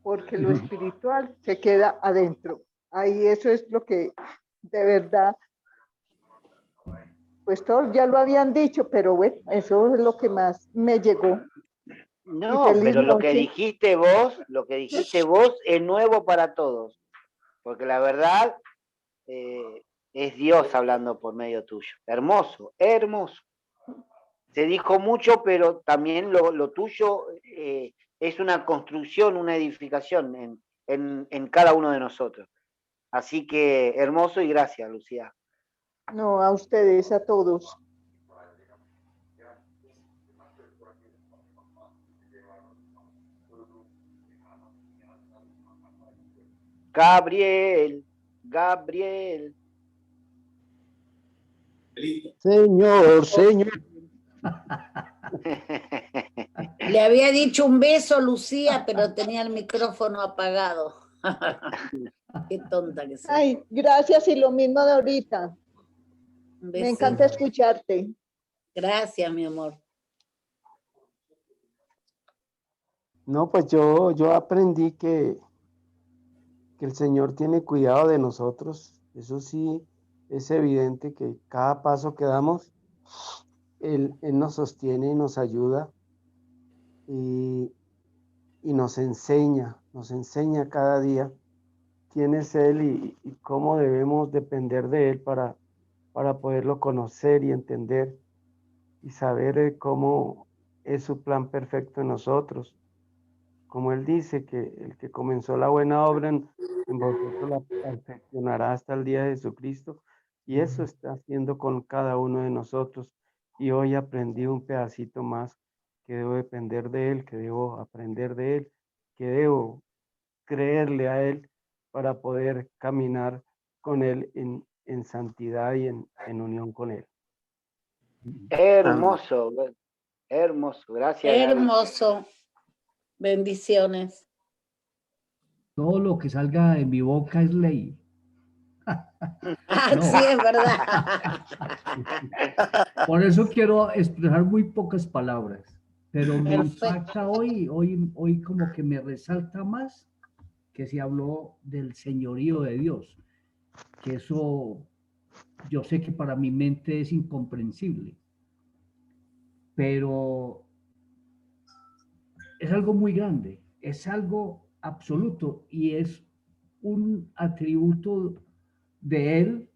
Porque lo espiritual se queda adentro. Ahí eso es lo que de verdad, pues todos ya lo habían dicho, pero bueno, eso es lo que más me llegó. No, pero lo que dijiste vos es nuevo para todos. Porque la verdad es Dios hablando por medio tuyo. Hermoso, hermoso. Se dijo mucho, pero también lo tuyo es una construcción, una edificación en cada uno de nosotros. Así que hermoso y gracias, Lucía. No, a ustedes, a todos. Gabriel. Señor. Le había dicho un beso, Lucía, pero tenía el micrófono apagado. Qué tonta que soy. Ay, gracias y lo mismo de ahorita. Un Me beso. encanta escucharte. Gracias, mi amor. No, pues yo aprendí que el Señor tiene cuidado de nosotros. Eso sí, es evidente que cada paso que damos, Él nos sostiene y nos ayuda y nos enseña cada día quién es Él y cómo debemos depender de Él para poderlo conocer y entender y saber cómo es su plan perfecto en nosotros. Como Él dice, que el que comenzó la buena obra en vosotros la perfeccionará hasta el día de Jesucristo, y eso está haciendo con cada uno de nosotros. Y hoy aprendí un pedacito más, que debo depender de Él, que debo aprender de Él, que debo creerle a Él para poder caminar con Él en santidad y en unión con Él. Hermoso, hermoso, gracias. Hermoso. Bendiciones. Todo lo que salga de mi boca es ley. No. Sí, es verdad. Por eso quiero expresar muy pocas palabras, pero me impacta hoy como que me resalta más que se habló del señorío de Dios, que eso yo sé que para mi mente es incomprensible, pero es algo muy grande, es algo absoluto y es un atributo de Él,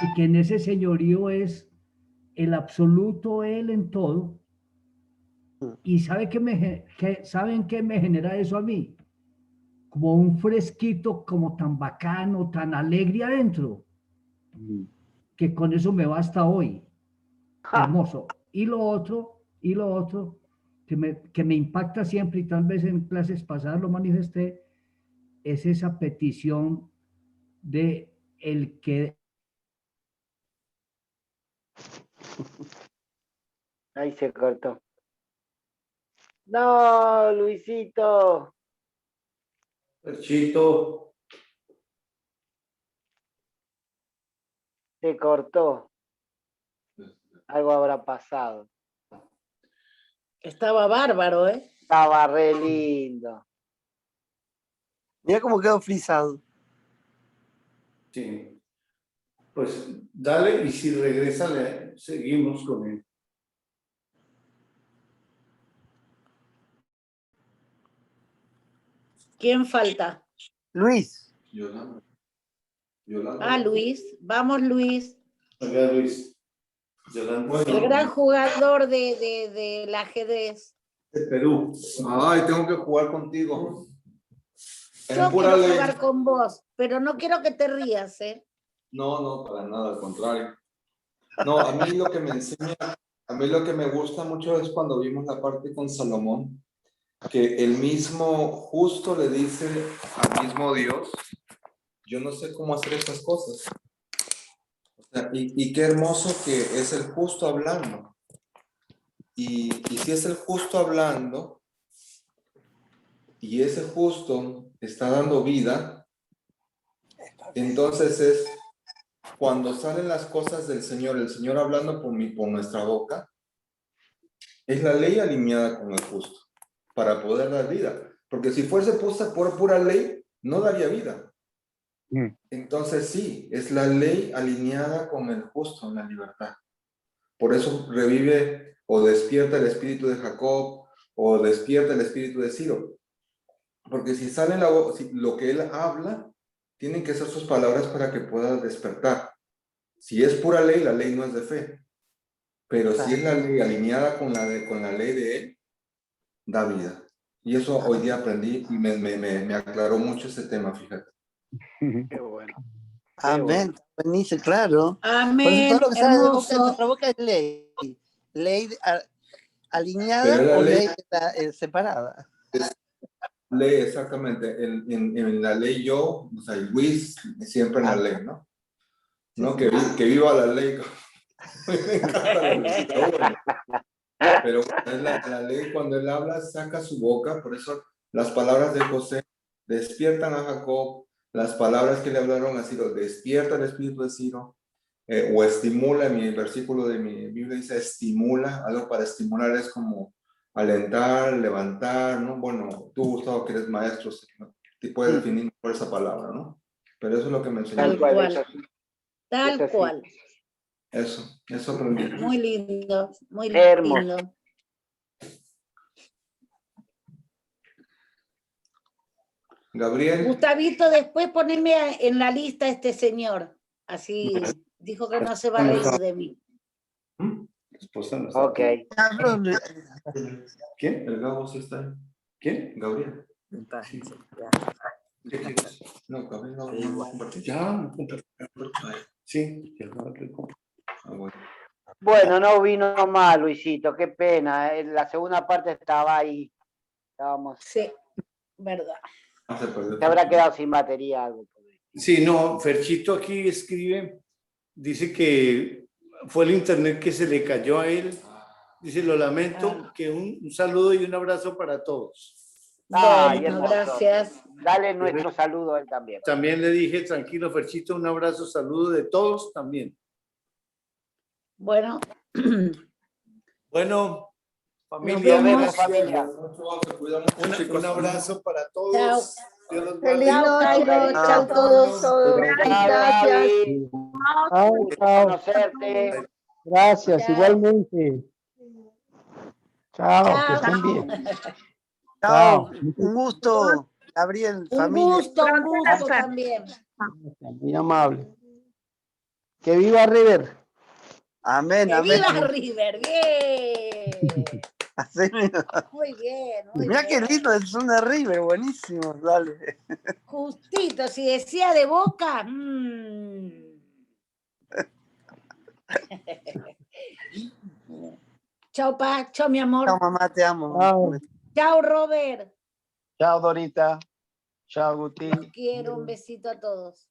y que en ese señorío es el absoluto Él en todo. ¿Y saben qué me genera eso a mí? Como un fresquito, como tan bacano, tan alegre adentro, que con eso me basta hoy. Hermoso. Y lo otro, que me impacta siempre, y tal vez en clases pasadas lo manifesté, es esa petición de el que... Ahí se cortó. No, Luisito. Perchito. Se cortó. Algo habrá pasado. Estaba bárbaro, ¿eh? Estaba re lindo. Mira cómo quedó frisado. Sí. Pues dale y si regresa seguimos con él. ¿Quién falta? Luis. Yolanda. Ah, Luis. Vamos, Luis. Acá Luis. Yolanda. El gran jugador del ajedrez. De Perú. Ay, tengo que jugar contigo. Yo quiero jugar con vos, pero no quiero que te rías, ¿eh? No, para nada, al contrario. No, a mí lo que me enseña, a mí lo que me gusta mucho es cuando vimos la parte con Salomón, que el mismo justo le dice al mismo Dios, yo no sé cómo hacer estas cosas. O sea, y qué hermoso que es el justo hablando. Y si es el justo hablando, y ese justo está dando vida, entonces es cuando salen las cosas del Señor, el Señor hablando por nuestra boca, es la ley alineada con el justo para poder dar vida. Porque si fuese puesta por pura ley, no daría vida. Entonces sí, es la ley alineada con el justo en la libertad. Por eso revive o despierta el espíritu de Jacob o despierta el espíritu de Ciro. Porque si sale lo que él habla, tienen que ser sus palabras para que pueda despertar. Si es pura ley, la ley no es de fe. Pero si es la ley alineada con la ley de él, da vida. Y eso hoy día aprendí y me aclaró mucho ese tema, fíjate. Qué bueno. Amén. Buenísimo, claro. Amén. Por eso todo lo que sale de Hermoso. nuestra boca es ley. Ley alineada Pero la o ley- ley separada. Ley, exactamente. En la ley yo, o sea, Luis, siempre en la ley, ¿no? ¿No? Que viva la ley. Me encanta la ley, pero es la ley, cuando él habla, saca su boca. Por eso las palabras de José despiertan a Jacob, las palabras que le hablaron a Ciro despierta el espíritu de Ciro, o estimula. En mi versículo de mi Biblia dice estimula. Algo para estimular es como alentar, levantar, ¿no? Bueno, tú, Gustavo, que eres maestro, te puedes definir por esa palabra, ¿no? Pero eso es lo que me enseñó. Tal cual. Tal cual. Eso aprendí. Muy lindo, muy Hermoso. lindo. Gabriel. Gustavito, después poneme en la lista a este señor. Así dijo que no se va a reír de mí. Ok. ¿Quién? El Gabo sí está ahí. ¿Quién? Gabriel. ¿Qué quieres? No, Gabriel no va a compartir. Ya, sí. Bueno. Bueno, no vino más, Luisito, qué pena. La segunda parte estaba ahí. Estábamos. Sí, verdad. Se habrá quedado sin batería algo. Sí, no, Ferchito aquí escribe, dice que fue el internet que se le cayó a él. Dice, lo lamento, que un saludo y un abrazo para todos. Bueno, gracias. Dale nuestro saludo a él también. También le dije, tranquilo, Ferchito, un abrazo, saludo de todos también. Bueno. Bueno, familia, Nos vemos. Familia. un abrazo para todos. Chao. Dios los Feliz guarde. noche, chao todos. Gracias. Chao. Conocerte. Gracias, Chao. igualmente. Chao, que Chao. estén bien. Chao. Un gusto, Gabriel, Un familia. gusto también. Muy amable. Que viva River. Amén, ¡Que amén. viva River! ¡Bien! Así mismo. Muy bien, muy Mirá bien. qué lindo el son de River, buenísimo, dale. Justito, si decía de Boca. Chao, Pa. Chao, mi amor. Chao, mamá, te amo. Chao. Chao, Robert. Chao, Dorita. Chao, Guti. Los quiero. Un besito a todos.